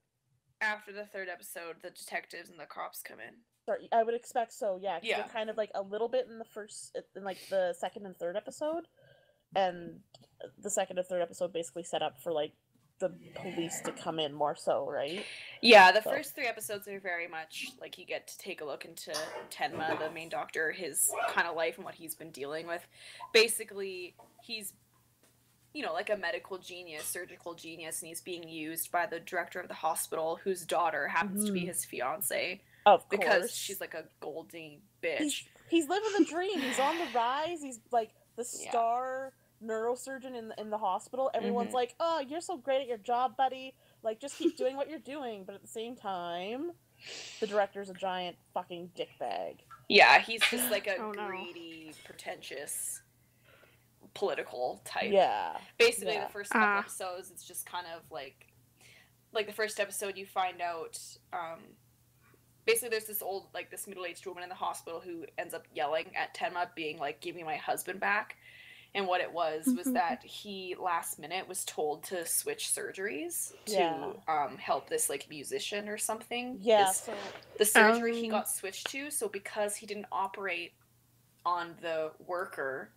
after the 3rd episode, the detectives and the cops come in. Sorry, I would expect so, yeah. Yeah. They're kind of like a little bit in the 2nd and 3rd episode, and the 2nd and 3rd episode basically set up for like the police to come in more so, right? Yeah, the first 3 episodes are very much like you get to take a look into Tenma, the main doctor, his kind of life and what he's been dealing with. Basically, he's like a medical genius, surgical genius, and he's being used by the director of the hospital, whose daughter happens to be his fiance. Of course. Because she's like a goldy bitch. He's living the dream. He's on the rise. He's like the star neurosurgeon in the hospital. Everyone's like, oh, you're so great at your job, buddy. Like, just keep doing what you're doing. But at the same time, the director's a giant fucking dickbag. Yeah, he's just like a greedy, pretentious political type. Yeah. Basically, the first couple episodes, it's just kind of like the first episode, you find out, basically there's this middle-aged woman in the hospital who ends up yelling at Tenma, being like, give me my husband back. And what it was that he, last minute, was told to switch surgeries to help this, like, musician or something. Yeah, the surgery he got switched to, so because he didn't operate on the worker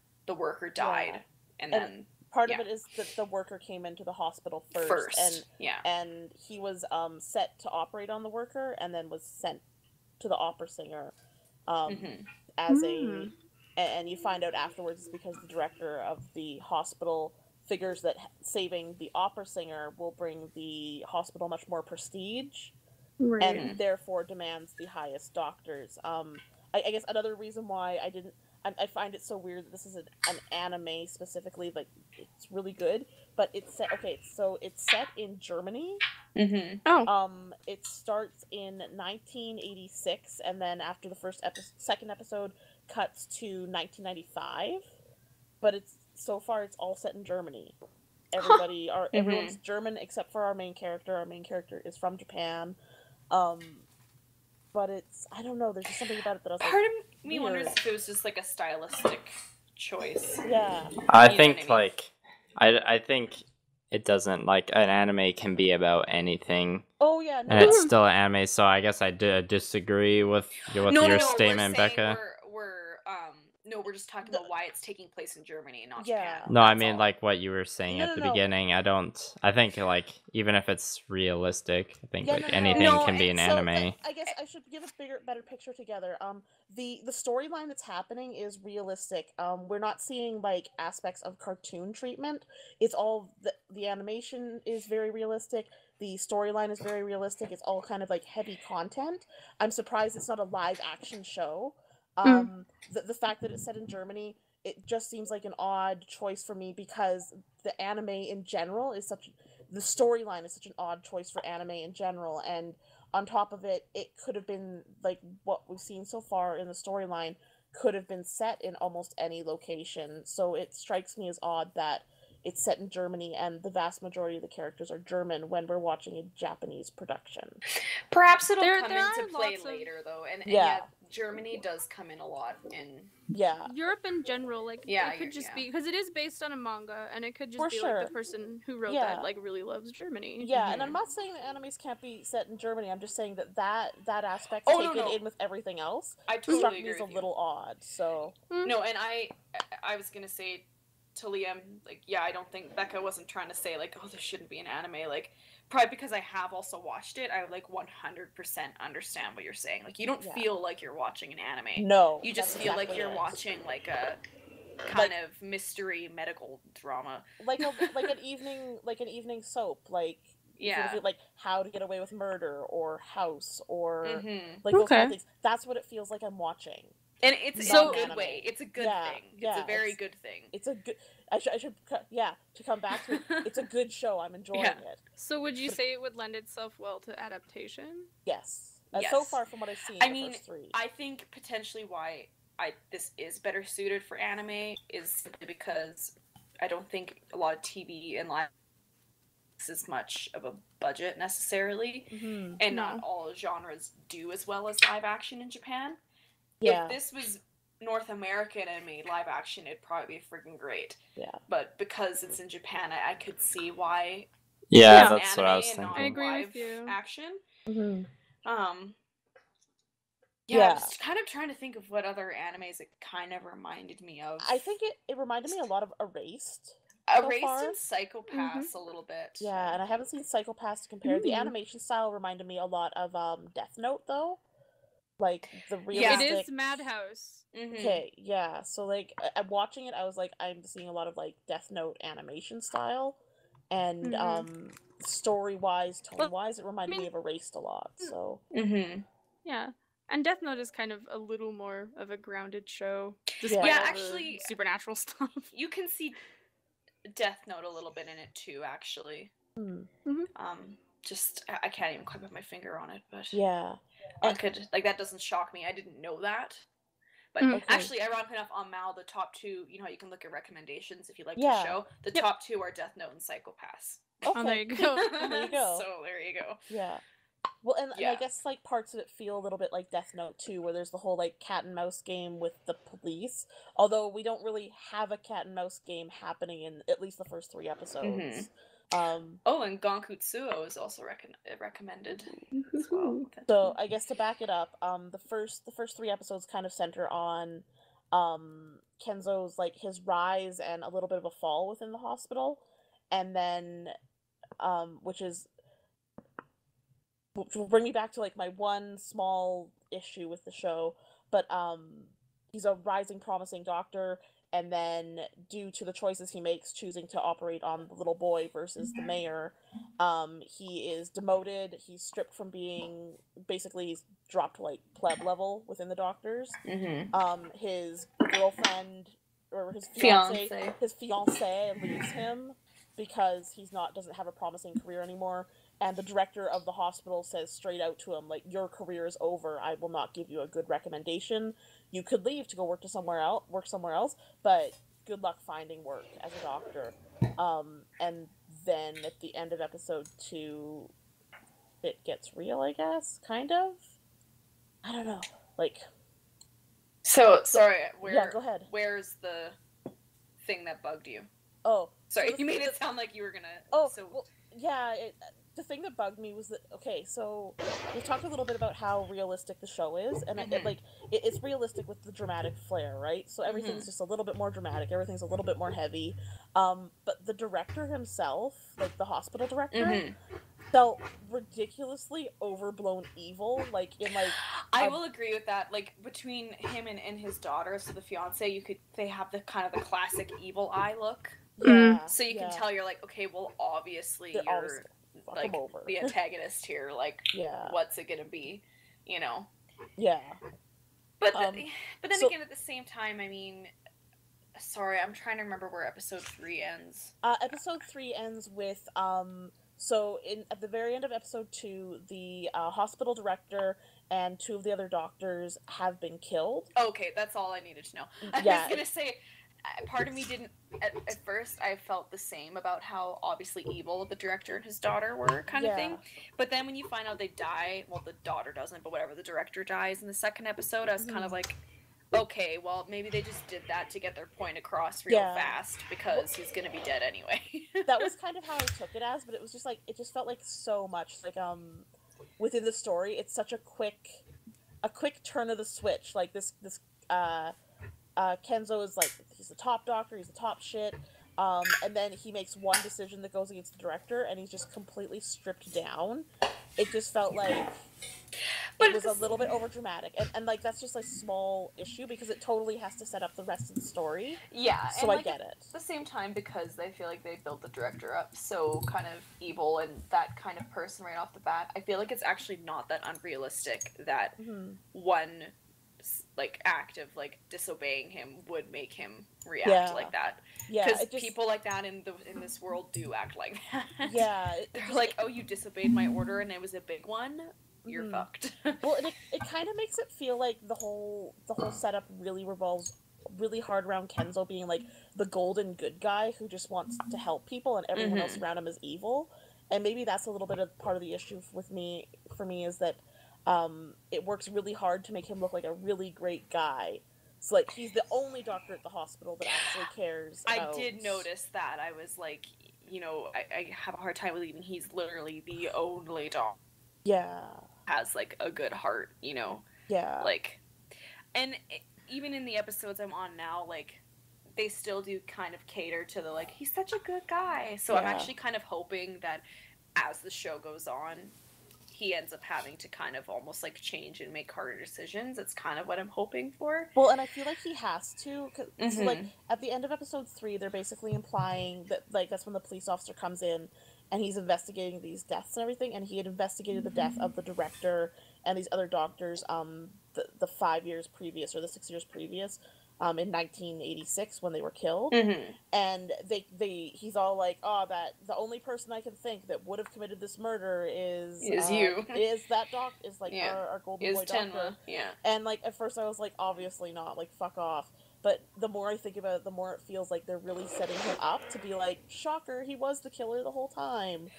died. And then part of it is that the worker came into the hospital first. And he was set to operate on the worker and then was sent to the opera singer as a... And you find out afterwards it's because the director of the hospital figures that saving the opera singer will bring the hospital much more prestige, and therefore demands the highest doctors. I guess another reason why I find it so weird that this is an anime specifically, like, it's really good, but it's set, so it's set in Germany. It starts in 1986, and then after the second episode cuts to 1995, but it's all set in Germany. Everyone's German except for our main character. Our main character is from Japan. but I don't know, there's just something about it that I was Part like, of me wonders if it was just like a stylistic choice. yeah. I You think know what I mean? like I think it doesn't like an anime can be about anything. Oh yeah, no. And it's still an anime, so I guess I disagree with your statement, we're saying Becca. we're just talking about why it's taking place in Germany and not Yeah. Japan. No, I That's mean all. like what you were saying at the beginning. I think like even if it's realistic, I think anything can be an anime. I guess I should give a better picture together. The storyline that's happening is realistic. We're not seeing like aspects of cartoon treatment. It's all the animation is very realistic. The storyline is very realistic. It's all kind of like heavy content. I'm surprised it's not a live action show. The fact that it's set in Germany, it just seems like an odd choice for me because the anime in general is the storyline is such an odd choice for anime in general, and on top of it, it could have been like what we've seen so far in the storyline could have been set in almost any location. So it strikes me as odd that it's set in Germany and the vast majority of the characters are German when we're watching a Japanese production. Perhaps it'll come into play later, though, and Yeah. Germany does come in a lot in Europe in general. Like it could just be because it is based on a manga, and it could just be like the person who wrote that like really loves Germany. Yeah, and I'm not saying that animes can't be set in Germany. I'm just saying that aspect taken in with everything else struck me as a little odd. So no, and I was gonna say to Leah, like, yeah, I don't think Becca wasn't trying to say like, oh, this shouldn't be an anime, like. Probably because I have also watched it, I like 100% understand what you're saying. Like, you don't feel like you're watching an anime. No, you just feel like you're watching like a kind of mystery medical drama, like an evening soap, like like How to Get Away with Murder or House or like those kind of things. That's what it feels like I'm watching. And it's a good way. It's a good thing. It's a very good thing. It's a good. I should to come back to it. It's a good show. I'm enjoying it. So would you say it would lend itself well to adaptation? Yes. So far from what I've seen, the first three. I think potentially why this is better suited for anime is simply because I don't think a lot of TV and live is much of a budget necessarily, and not all genres do as well as live action in Japan. Yeah. If this was North American and made live action, it'd probably be freaking great. Yeah. But because it's in Japan, I could see why. Yeah, that's what I was thinking. I agree with you. Action. Yeah, I was kind of trying to think of what other animes it kind of reminded me of. I think it reminded me a lot of Erased. Erased and Psycho-Pass a little bit. Yeah, and I haven't seen Psycho-Pass to compare. The animation style reminded me a lot of Death Note, though. Like the realistic. It is Madhouse. Okay, yeah. So like, I'm watching it. I was like, I'm seeing a lot of like Death Note animation style, and story-wise, tone-wise, it reminded me of Erased a lot. So. Yeah. And Death Note is kind of a little more of a grounded show. Yeah, actually, supernatural stuff. You can see Death Note a little bit in it too, actually. Just I can't even quite put my finger on it, but I could that doesn't shock me. I didn't know that, but actually, ironically enough, on Mal, the top two, you know how you can look at recommendations if you like the show. The top two are Death Note and Psycho-Pass. Okay. Oh, there you go. There you go. So there you go. Yeah. Well, and I guess like parts of it feel a little bit like Death Note too, where there's the whole like cat and mouse game with the police. Although we don't really have a cat and mouse game happening in at least the first 3 episodes. And Gonkutsuo is also recommended as well. So I guess to back it up, the first 3 episodes kind of center on Kenzo's like his rise and a little bit of a fall within the hospital, and then which will bring me back to like my one small issue with the show, but he's a rising promising doctor, and then due to the choices he makes choosing to operate on the little boy versus the mayor, he is demoted. He's stripped from being, basically he's dropped to like pleb level within the doctors. His girlfriend or his fiance leaves him because doesn't have a promising career anymore. And the director of the hospital says straight out to him, like, your career is over. I will not give you a good recommendation. You could leave to go work somewhere else, but good luck finding work as a doctor. And then at the end of episode 2, it gets real, I guess, kind of. I don't know, like. So sorry. Yeah, go ahead. Where's the thing that bugged you? Oh, sorry. So You made it sound like you were gonna. Oh, so well, yeah. The thing that bugged me was that so we talked a little bit about how realistic the show is, and it's realistic with the dramatic flair, right? So everything's just a little bit more dramatic, everything's a little bit more heavy. But the director himself, like the hospital director, felt ridiculously overblown evil, like in like. I will agree with that. Like between him and his daughter, so the fiance, they have the kind of the classic evil eye look. Yeah. So you can tell, you're like, okay, well, obviously you're like the antagonist here. Like, what's it gonna be? You know? Yeah. But then again, at the same time, I mean, sorry, I'm trying to remember where episode 3 ends. Episode 3 ends with so at the very end of episode 2, the hospital director and 2 of the other doctors have been killed. Okay, that's all I needed to know. I was gonna say, part of me didn't at first. I felt the same about how obviously evil the director and his daughter were, kind of thing. But then when you find out they die, well, the daughter doesn't, but whatever, the director dies in the second episode, I was kind of like, okay, well, maybe they just did that to get their point across real fast, because he's gonna be dead anyway. That was kind of how I took it as, but it was just like, it just felt like so much like within the story, it's such a quick turn of the switch. Like this Kenzo is like, he's the top doctor, he's the top shit, and then he makes one decision that goes against the director, and he's just completely stripped down. It just felt like it was a little bit over dramatic, and like that's just a small issue because it totally has to set up the rest of the story. Yeah, so I get it. At the same time, because they feel like they built the director up so kind of evil and that kind of person right off the bat, I feel like it's actually not that unrealistic that one like act of like disobeying him would make him react like that. Because people like that in this world do act like that. They're like, oh, you disobeyed my order and it was a big one, you're fucked. Well, it kind of makes it feel like the whole setup really revolves really hard around Kenzo being like the golden good guy who just wants to help people, and everyone else around him is evil. And maybe that's a little bit of part of the issue for me is that it works really hard to make him look like a really great guy. So, like, he's the only doctor at the hospital that actually cares about... I did notice that. I was like, you know, I have a hard time believing he's literally the only doctor. Yeah. Has, like, a good heart, you know? Yeah. Like, and even in the episodes I'm on now, like, they still do kind of cater to the, like, he's such a good guy. So I'm actually kind of hoping that as the show goes on, he ends up having to kind of almost like change and make harder decisions. It's kind of what I'm hoping for. Well, and I feel like he has to, cause like at the end of episode 3, they're basically implying that like that's when the police officer comes in and he's investigating these deaths and everything, and he had investigated the death of the director and these other doctors the 5 years previous or the 6 years previous. In 1986 when they were killed, and he's all like, oh, that the only person I can think that would have committed this murder is you, is that is like our golden boy doctor. Yeah. And like at first I was like, obviously not, like fuck off. But the more I think about it, the more it feels like they're really setting him up to be like, shocker, he was the killer the whole time.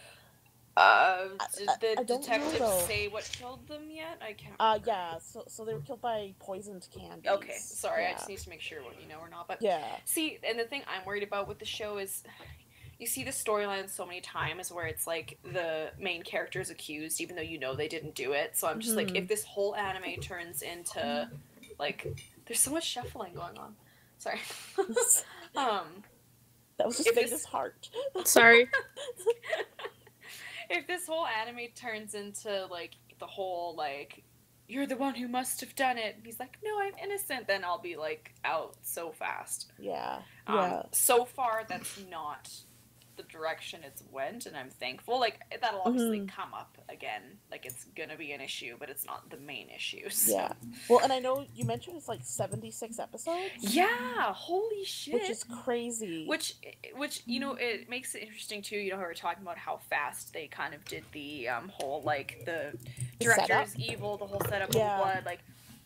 Did the detective say what killed them yet? I can't remember. So they were killed by poisoned candy. Okay, sorry, I just need to make sure what you know or not. But see, and the thing I'm worried about with the show is, you see the storyline so many times where it's like the main character is accused even though you know they didn't do it. So I'm just like, if this whole anime turns into like, there's so much shuffling going on. Sorry. That was just Veda's heart. Sorry. If this whole anime turns into, like, the whole, like, you're the one who must have done it, and he's like, no, I'm innocent, then I'll be, like, out so fast. Yeah. So far, that's not the direction it's went, and I'm thankful. Like, that'll obviously come up again. Like, it's gonna be an issue, but it's not the main issue. So. Yeah. Well, and I know you mentioned it's like 76 episodes? Yeah! Holy shit! Which is crazy. Which, you know, it makes it interesting, too. You know, how we're talking about how fast they kind of did the whole, like, the director is evil, the whole setup of blood. Like,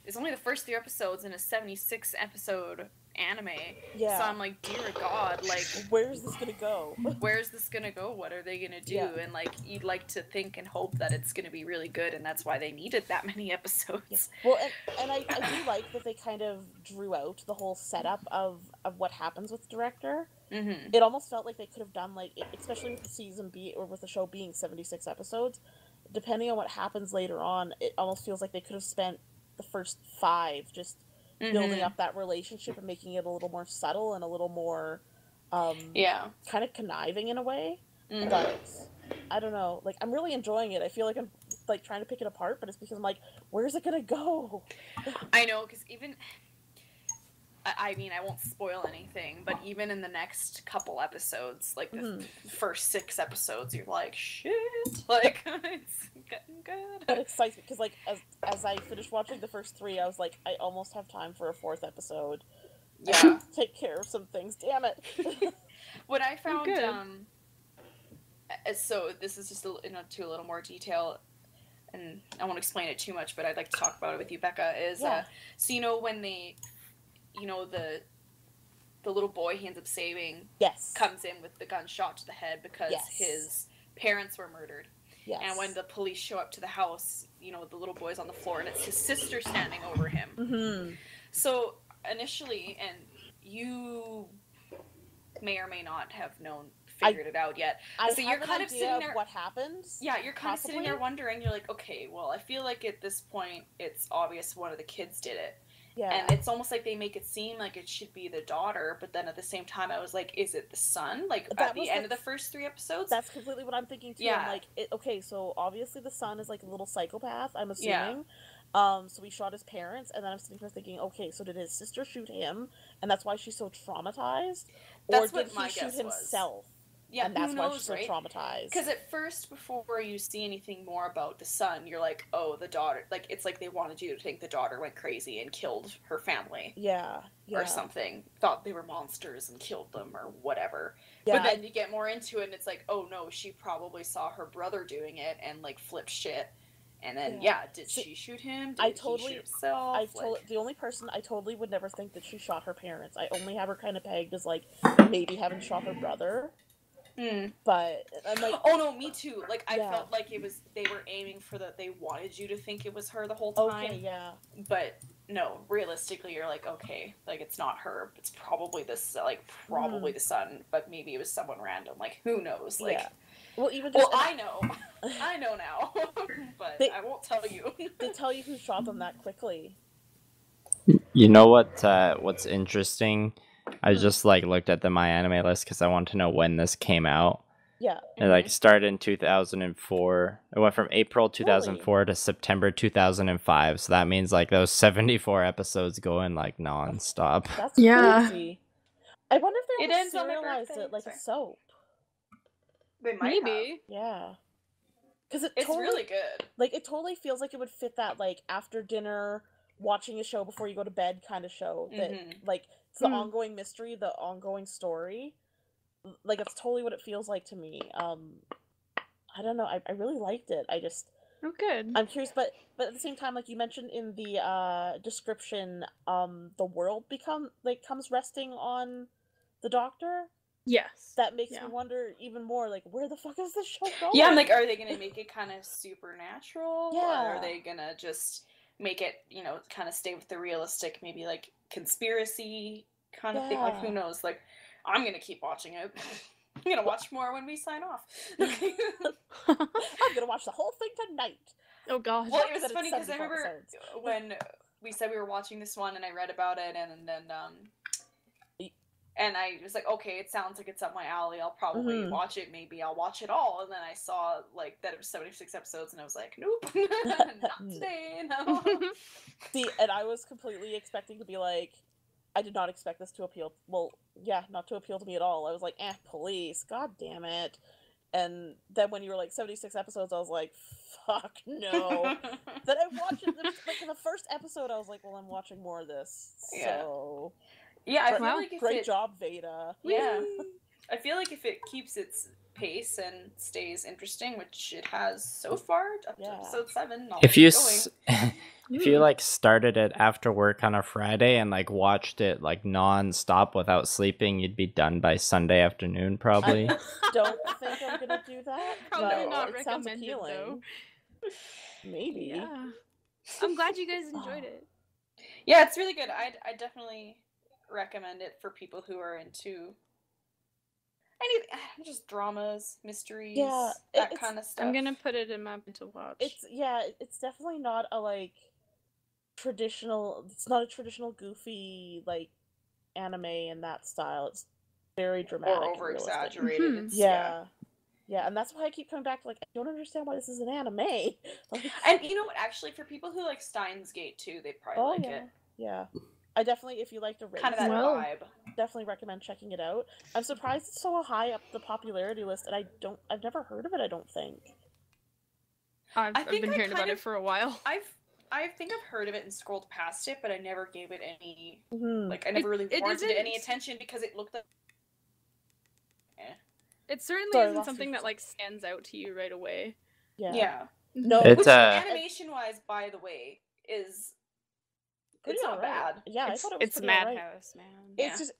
it's only the first 3 episodes in a 76 episode anime. Yeah. So I'm like, dear God, like, where's this gonna go? where's this gonna go? What are they gonna do? Yeah. And like, you'd like to think and hope that it's gonna be really good, and that's why they needed that many episodes. Yeah. Well, and I do like that they kind of drew out the whole setup of what happens with the director. Mm-hmm. It almost felt like they could have done, like, especially with the season or with the show being 76 episodes, depending on what happens later on, it almost feels like they could have spent the first 5 just building up that relationship and making it a little more subtle and a little more kind of conniving in a way. But I don't know, like, I'm really enjoying it. I feel like I'm like trying to pick it apart, but it's because I'm like, where's it gonna go? I know, because even I mean, I won't spoil anything, but even in the next couple episodes, like the first 6 episodes, you're like, shit, like, it's getting good. That excites me, because, like, as I finished watching the first 3, I was like, I almost have time for a 4th episode. Yeah. Take care of some things, damn it. What I found, so this is just into a little more detail, and I won't explain it too much, but I'd like to talk about it with you, Becca, is, so, you know, when they, you know, the little boy he ends up saving comes in with the gunshot to the head because his parents were murdered. Yes. And when the police show up to the house, you know, the little boy's on the floor and it's his sister standing over him. Mm-hmm. So initially, and you may or may not have figured it out yet. So you're kind of sitting there. What happens? Yeah, you're kind of sitting there wondering. You're like, okay, well, I feel like at this point it's obvious one of the kids did it. Yeah. And it's almost like they make it seem like it should be the daughter, but then at the same time I was like, is it the son? Like, at the end of the first 3 episodes? That's completely what I'm thinking too. Yeah. I'm like, okay, so obviously the son is like a little psychopath, I'm assuming. Yeah. So he shot his parents, and then I'm sitting here thinking, okay, so did his sister shoot him, and that's why she's so traumatized? Or did he shoot himself? Yeah, and that's who why knows, she's so right? traumatized. Because at first, before you see anything more about the son, you're like, oh, the daughter, like, it's like they wanted you to think the daughter went crazy and killed her family. Yeah. Or something. Thought they were monsters and killed them or whatever. Yeah. But then you get more into it and it's like, oh no, she probably saw her brother doing it and, like, flipped shit. And then, did she shoot him? Did he shoot himself? The only person I totally would never think that she shot her parents. I only have her kind of pegged as, like, maybe having shot her brother. But I'm like, oh no, me too. Like, I felt like they were aiming for they wanted you to think it was her the whole time. Okay, yeah. But no, realistically, you're like, okay, like, it's not her. It's probably the son, but maybe it was someone random. Like, who knows? Like, well, I know. I know now, but I won't tell you. They tell you who shot them that quickly. You know what's interesting? I just looked at the My Anime list because I want to know when this came out. Yeah. It started in 2004. It went from April 2004 to September 2005. So that means those 74 episodes going nonstop. That's crazy. I wonder if they ends serialized it like a soap. They might have. Yeah. Because it's really good. Like, it totally feels like it would fit that, like, after dinner, watching a show before you go to bed kind of show. That, like, it's the ongoing mystery, the ongoing story. Like, it's totally what it feels like to me. I don't know. I really liked it. I just... Oh, good. I'm curious, but at the same time, like you mentioned in the description, the world comes resting on the doctor. Yes. That makes me wonder even more, like, where the fuck is this show going? Yeah, I'm like, are they gonna make it kind of supernatural? Yeah. Or are they gonna just make it, kind of stay with the realistic, maybe, like, conspiracy kind of thing? Like, who knows? Like, I'm gonna keep watching it. I'm gonna watch more when we sign off. I'm gonna watch the whole thing tonight. Oh gosh. Well, it was funny because I remember when we said we were watching this one and I read about it and then and I was like, okay, it sounds like it's up my alley. I'll probably watch it. Maybe I'll watch it all. And then I saw that it was 76 episodes and I was like, nope, not today. No. See, and I was completely expecting to be like, I did not expect this to appeal. Well, yeah, not to appeal to me at all. I was like, police, god damn it. And then when you were like 76 episodes, I was like, fuck no. Then I watched it, like in the first episode, I was like, well, I'm watching more of this. So yeah, I feel like great job, Veda. Yeah. I feel like if it keeps its pace and stays interesting, which it has so far up to episode 7, I'll If you keep going. if you like started it after work on a Friday and like watched it like non-stop without sleeping, you'd be done by Sunday afternoon probably. I don't think I'm gonna do that. Probably but not it sounds recommended, appealing. though. Maybe. Yeah. I'm glad you guys enjoyed it. Yeah, it's really good. I definitely recommend it for people who are into just dramas, mysteries, that kind of stuff. I'm gonna put it in my to watch. It's definitely not a like traditional. It's not a traditional goofy like anime in that style. It's very dramatic or over and realistic. exaggerated. Yeah, and that's why I keep coming back to like I don't understand why this is an anime. Like, and you know what? Actually, for people who like Steins Gate too, they probably it. Yeah. I definitely, if you like to race, kind of that vibe, definitely recommend checking it out. I'm surprised it's so high up the popularity list, and I've never heard of it. I don't think. I've been hearing about it for a while. I think I've heard of it and scrolled past it, but I never gave it any Mm-hmm. I never really warranted it any attention because it looked like. It certainly isn't something that like stands out to you right away. Yeah. No, it's animation-wise, by the way, is. It's not bad. Yeah, I thought it was it's Madhouse, man.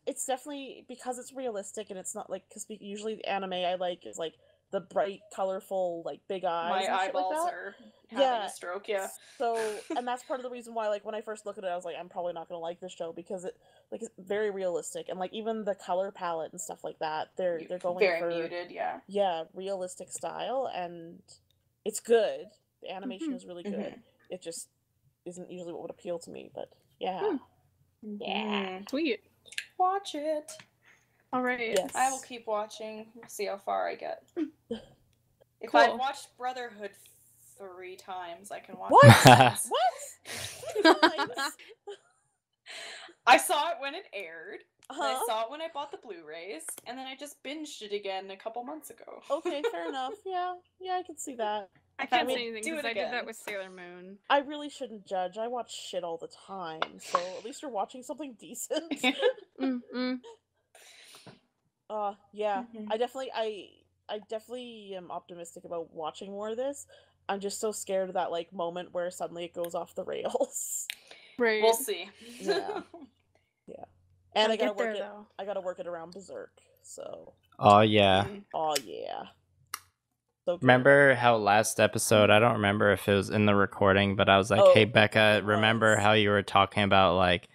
It's definitely because it's realistic and it's not like because usually the anime I like is like the bright, colorful, like big eyes. My eyeballs like are having a stroke. Yeah. So, and that's part of the reason why, like, when I first looked at it, I was like, I'm probably not gonna like this show because it's very realistic and like even the color palette and stuff like that. They're going very muted. Yeah. Yeah, realistic style, and it's good. The animation is really good. It just isn't usually what would appeal to me, but yeah. Yeah. Sweet. Watch it. All right. Yes. I will keep watching. We'll see how far I get. If Cool. I've watched Brotherhood 3 times, I can watch What? it. What? I saw it when it aired. Uh-huh. I saw it when I bought the Blu-rays, and then I just binged it again a couple months ago. Okay, fair enough. Yeah, I can see that. I can't say anything because I did that with Sailor Moon. I really shouldn't judge. I watch shit all the time, so at least you're watching something decent. Yeah. I definitely am optimistic about watching more of this. I'm just so scared of that like moment where suddenly it goes off the rails. Right. We'll see. Yeah. And I gotta work it. I gotta work it around Berserk. So. Oh yeah. Oh yeah. So remember how last episode, I don't remember if it was in the recording, but I was like, hey Becca, remember how you were talking about like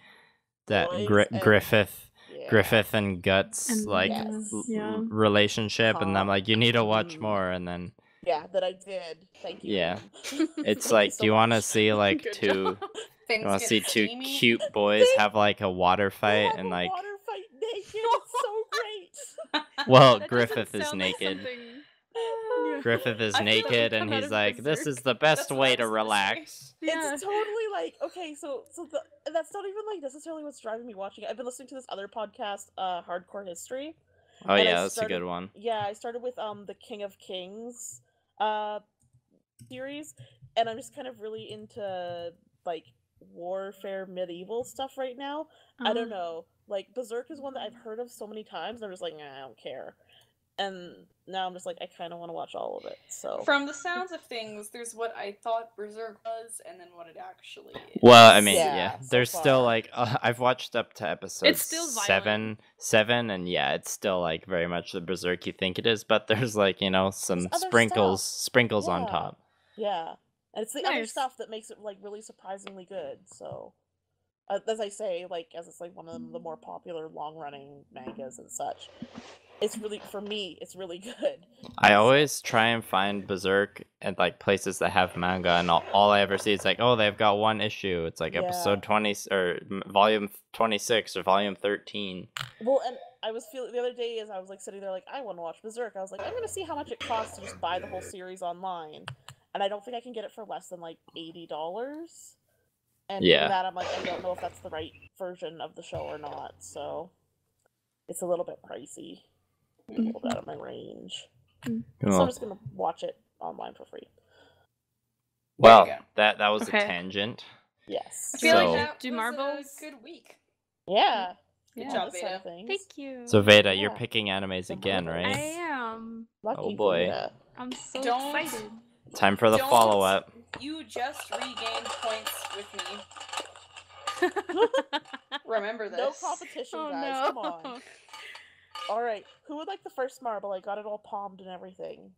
that Griffith and Guts and like relationship, and I'm like, you need to watch more, and then that I did. Thank you. Yeah. It's like, do you want to see like two cute boys have like a water fight and like water fight naked? It's so great. Well, Griffith is naked. Griffith is naked and he's like, this is the best way to relax. It's totally like, okay, so that's not even like necessarily what's driving me watching it. I've been listening to this other podcast, Hardcore History. Oh yeah, that's a good one. Yeah, I started with the King of Kings series, and I'm just kind of really into like warfare medieval stuff right now. I don't know. Like Berserk is one that I've heard of so many times and I'm just like, nah, I don't care. And now I'm just like, I kind of want to watch all of it. So from the sounds of things, there's what I thought Berserk was, and then what it actually is. Well, I mean, there's so still like I've watched up to episode it's still seven, and yeah, it's still like very much the Berserk you think it is, but there's like some sprinkles on top. Yeah, and it's the other stuff that makes it like really surprisingly good. So, as I say, like as it's like one of the more popular long running mangas and such. It's really, for me, it's really good. I always try and find Berserk at like places that have manga, and all I ever see is like, oh, they've got one issue. It's like episode 20 or volume 26 or volume 13. Well, and I was feeling the other day as I was like sitting there like, I want to watch Berserk. I was like, I'm gonna see how much it costs to just buy the whole series online, and I don't think I can get it for less than like $80. And even that, I'm like, I don't know if that's the right version of the show or not. So it's a little bit pricey. A little bit out of my range. Cool. So I'm just gonna watch it online for free. Well, that was a tangent. Yes. I feel like that do was marbles a good week. Yeah. Yeah. job, this side of Veda. things. Thank you. So Veda, you're Yeah. picking animes again, I right? am. Lucky Oh, boy. Veda. I'm so Don't- excited. Time for the Don't- follow-up. You just regained points with me. Remember this. No competition, Oh guys. no. Come on. All right. Who would like the first marble? I got it all palmed and everything.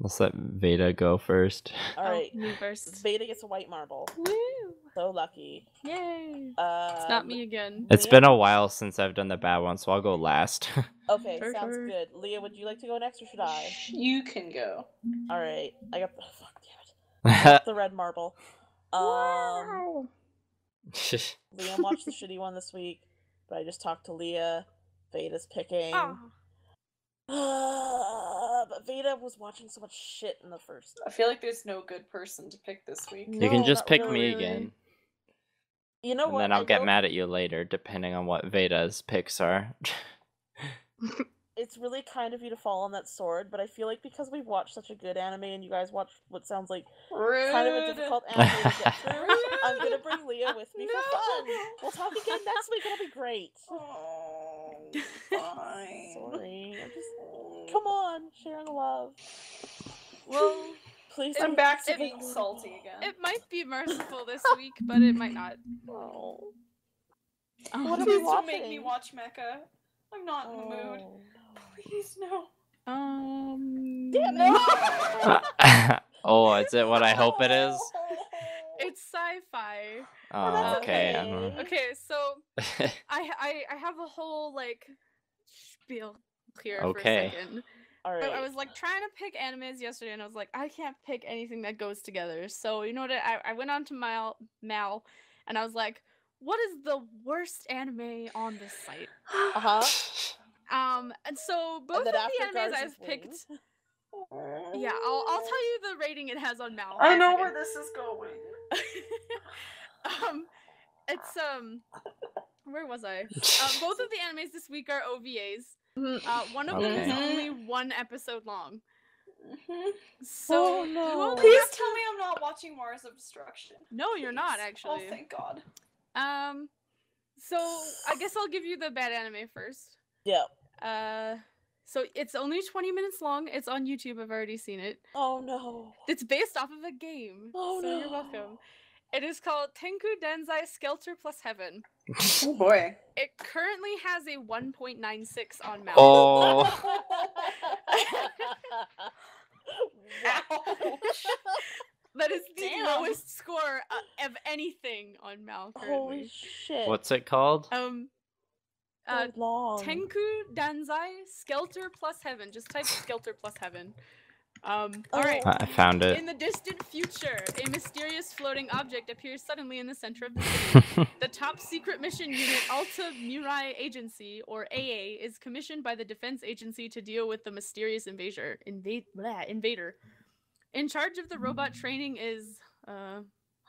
Let's let Veda go first. All right. Me first. Veda gets a white marble. Woo! So lucky. Yay! It's not me again. It's Leah? been a while since I've done the bad one, so I'll go last. Okay, For sounds sure. good. Leah, would you like to go next or should I? You can go. All right. I got the fuck damn it. I got the red marble. Wow. Liam watched the shitty one this week, but I just talked to Leah. Veda's picking. Oh. But Veda was watching so much shit in the first. I feel like there's no good person to pick this week. You can No, just not pick really. me again, You know and what? then I'll I get know mad at you later, depending on what Veda's picks are. it's really kind of you to fall on that sword, but I feel like because we've watched such a good anime and you guys watch what sounds like Rude. kind of a difficult anime to get through, I'm gonna bring Leah with me for fun. We'll talk again next week. It'll be great. Oh, fine. Sorry. I'm just come on, sharing love. Well, Please. I'm don't back to say being that. salty again. it might be merciful this week, but it might not. Oh. Um, What are we Please don't make me watching? watch Mecha. I'm not in the mood. Oh, Please no. Damn it! Oh, is it what I hope it is? It's sci-fi. Oh, that's okay. okay. Okay, so I have a whole like spiel here Okay. for a second. All So right. I was like trying to pick animes yesterday, and I was like, I can't pick anything that goes together. So you know what? I went on to Mal, and I was like, what is the worst anime on this site? And so both of then the after animes Guards I've and picked. Wings. Yeah, I'll tell you the rating it has on Mal. I in a know second. where this is going. It's where was I? Both of the animes this week are OVAs. One of them is Okay. only one episode long. Mhm. So Oh, you no. only Please have to- tell me I'm not watching Mars of Destruction. No, you're not Please. actually. Oh, thank God. So I guess I'll give you the bad anime first. Yep. So it's only 20 minutes long. It's on YouTube. I've already seen it. Oh no. It's based off of a game. Oh, so no. you're welcome. It is called Tenku Denzai Skelter plus Heaven. Oh boy. It currently has a 1.96 on Mal. Oh, Ouch. That is the Damn. lowest score of anything on Mal currently. Holy shit. what's it called? So long. Tenku Danzai Skelter plus Heaven. Just type Skelter plus Heaven. All Oh. right. I found it. In the distant future, a mysterious floating object appears suddenly in the center of the city. The top secret mission unit Alta Mirai Agency, or AA, is commissioned by the defense agency to deal with the mysterious invader. In charge of the robot training is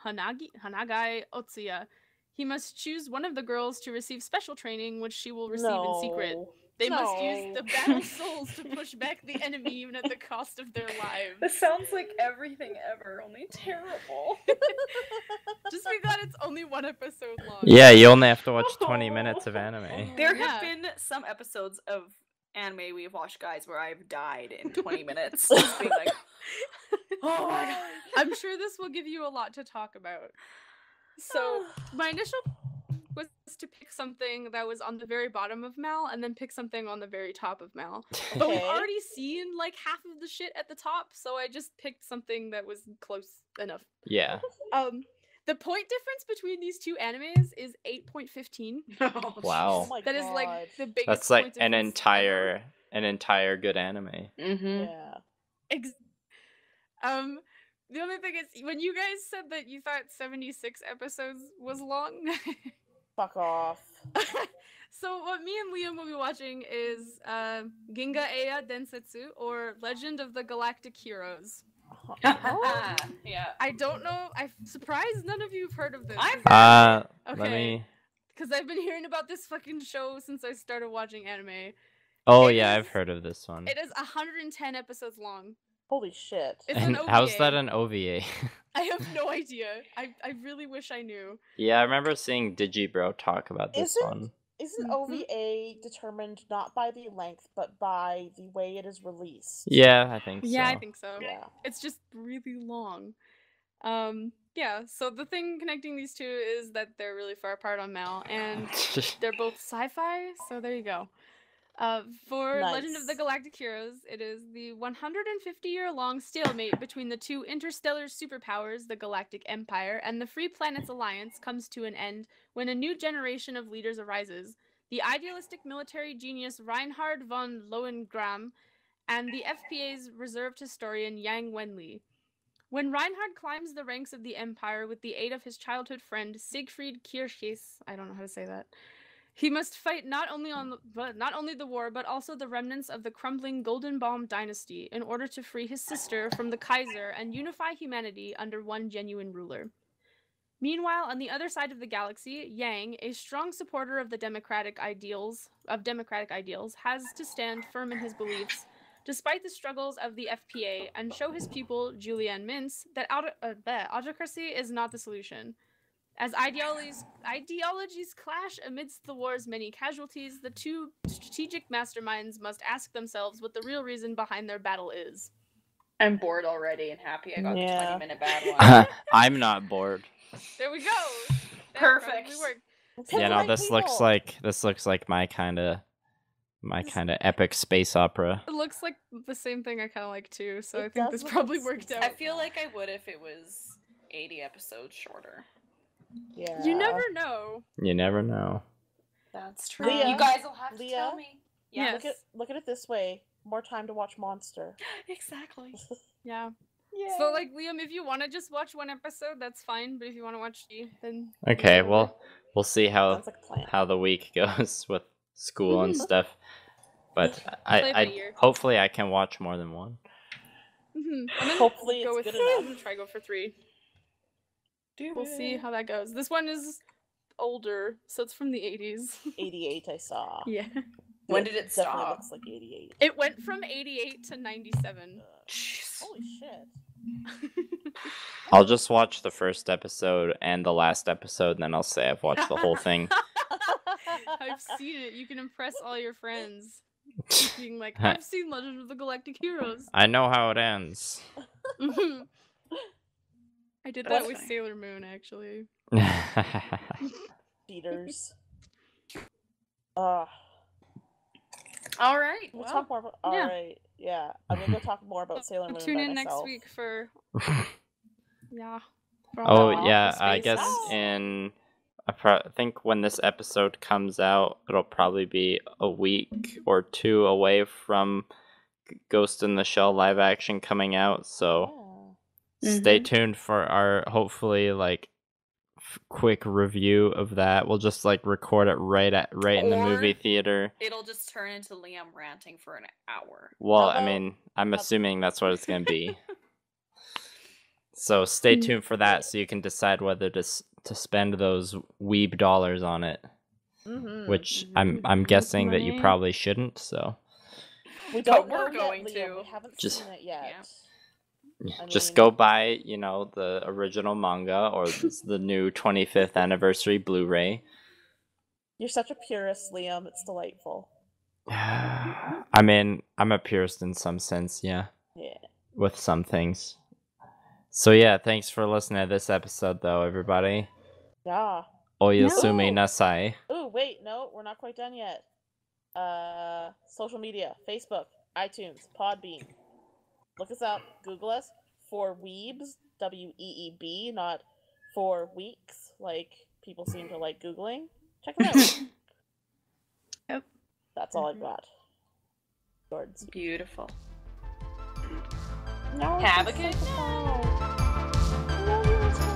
Hanagai Otsuya. He must choose one of the girls to receive special training, which she will receive in secret. They must use the battle souls to push back the enemy even at the cost of their lives. This sounds like everything ever, only terrible. Just be glad it's only one episode long. Yeah, you only have to watch 20 minutes of anime. There Yeah. have been some episodes of anime we've watched, guys, where I've died in 20 minutes. Just being like, oh my god. I'm sure this will give you a lot to talk about. So, my initial was to pick something that was on the very bottom of Mal and then pick something on the very top of Mal. But we've Okay. already seen like half of the shit at the top, so I just picked something that was close enough. Yeah. The point difference between these two animes is 8.15. Wow. Oh my That is like God. the biggest That's like point an difference entire good anime. Mm-hmm. Yeah. The only thing is, when you guys said that you thought 76 episodes was long, Fuck off. so what me and Liam will be watching is Ginga Ea Densetsu, or Legend of the Galactic Heroes. Yeah. I don't know, I'm surprised none of you have heard of this. I've Let Okay. me. Because I've been hearing about this fucking show since I started watching anime. Oh It yeah, is- I've heard of this one. It is 110 episodes long. Holy shit. It's an And OVA. how's that an OVA? I have no idea. I really wish I knew. Yeah, I remember seeing Digibro talk about this Isn't- one. Isn't OVA determined not by the length, but by the way it is released? Yeah, I think so. Yeah, I think so. Yeah. It's just really long. Yeah, so the thing connecting these two is that they're really far apart on Mal, and they're both sci-fi, so there you go. For Legend of the Nice. Galactic Heroes, it is the 150-year-long stalemate between the two interstellar superpowers, the Galactic Empire, and the Free Planets Alliance comes to an end when a new generation of leaders arises. The idealistic military genius Reinhard von Lohengram and the FPA's reserved historian Yang Wenli. When Reinhard climbs the ranks of the Empire with the aid of his childhood friend Siegfried Kirchis, I don't know how to say that, he must fight not only the war, but also the remnants of the crumbling Golden Bomb dynasty in order to free his sister from the Kaiser and unify humanity under one genuine ruler. Meanwhile, on the other side of the galaxy, Yang, a strong supporter of the democratic ideals, has to stand firm in his beliefs, despite the struggles of the FPA, and show his pupil, Julianne Mintz, that autocracy is not the solution. As ideologies clash amidst the war's many casualties, the two strategic masterminds must ask themselves what the real reason behind their battle is. I'm bored already and happy I got the 20-minute bad one. I'm not bored. There we go. That Perfect. probably worked. Yeah, no, this looks like my kind of epic space opera. It looks like the same thing I kind of like too, so It I think does this look probably like worked I out. feel like I would if it was 80 episodes shorter. Yeah. You never know. You never know. That's true. Leah, you guys will have to Leah? tell me. Yes. Look at it this way. More time to watch Monster. Exactly. Yeah. Yeah. So, like, Liam, if you want to just watch one episode, that's fine. But if you want to watch 3, then Okay, whatever. well, we'll see Sounds like a plan. how the week goes with school and Mhm. stuff. But Play by I ear. hopefully I can watch more than one. I'm gonna Hopefully go it's with good I'm enough. gonna try go for 3. We'll see how that goes. This one is older, so it's from the 80s. 88 I saw. Yeah. When did it Definitely stop? looks like 88. It went from 88 to 97. Holy shit. I'll just watch the first episode and the last episode, and then I'll say I've watched the whole thing. I've seen it. You can impress all your friends. Being like, I've seen Legend of the Galactic Heroes. I know how it ends. I did That's that with funny. Sailor Moon, actually. Cheaters. All right. We'll Well, talk more about. yeah. Alright, yeah. I'm gonna go talk more about Sailor Moon. Tune by in next myself. week for yeah. Oh Awful yeah, I Spaces. guess I think when this episode comes out, it'll probably be a week or 2 away from Ghost in the Shell live action coming out. So stay tuned for our hopefully like quick review of that. We'll just like record it right in the movie Or- theater. it'll just turn into Liam ranting for an hour. Well, How I about- mean, I'm assuming that's what it's gonna be. So stay tuned for that, so you can decide whether to spend those weeb dollars on it. Mm-hmm. Which I'm guessing that you Money. probably shouldn't. So We don't we're know going yet, Liam. to. We haven't Just- seen it yet. I just mean- go buy, the original manga or the new 25th anniversary Blu-ray. You're such a purist, Liam. It's delightful. I mean, I'm a purist in some sense, yeah, Yeah. with some things. So yeah, thanks for listening to this episode, though, everybody. Yeah. Oyasumi No. nasai. Oh, wait, no, we're not quite done yet. Social media, Facebook, iTunes, Podbean. Look us up, Google us, for Weebs, W-E-E-B, not for weeks, like people seem to like Googling. Check them out. Yep. That's all I've got. Swords. Beautiful. No, Have a it's good so night. fun. Love you, it's fun.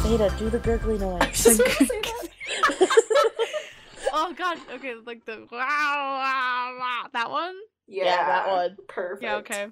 Veda, do the gurgly noise. Oh god, okay, like the wow, wow, wow. That one? Yeah, that one. Perfect. Yeah, okay.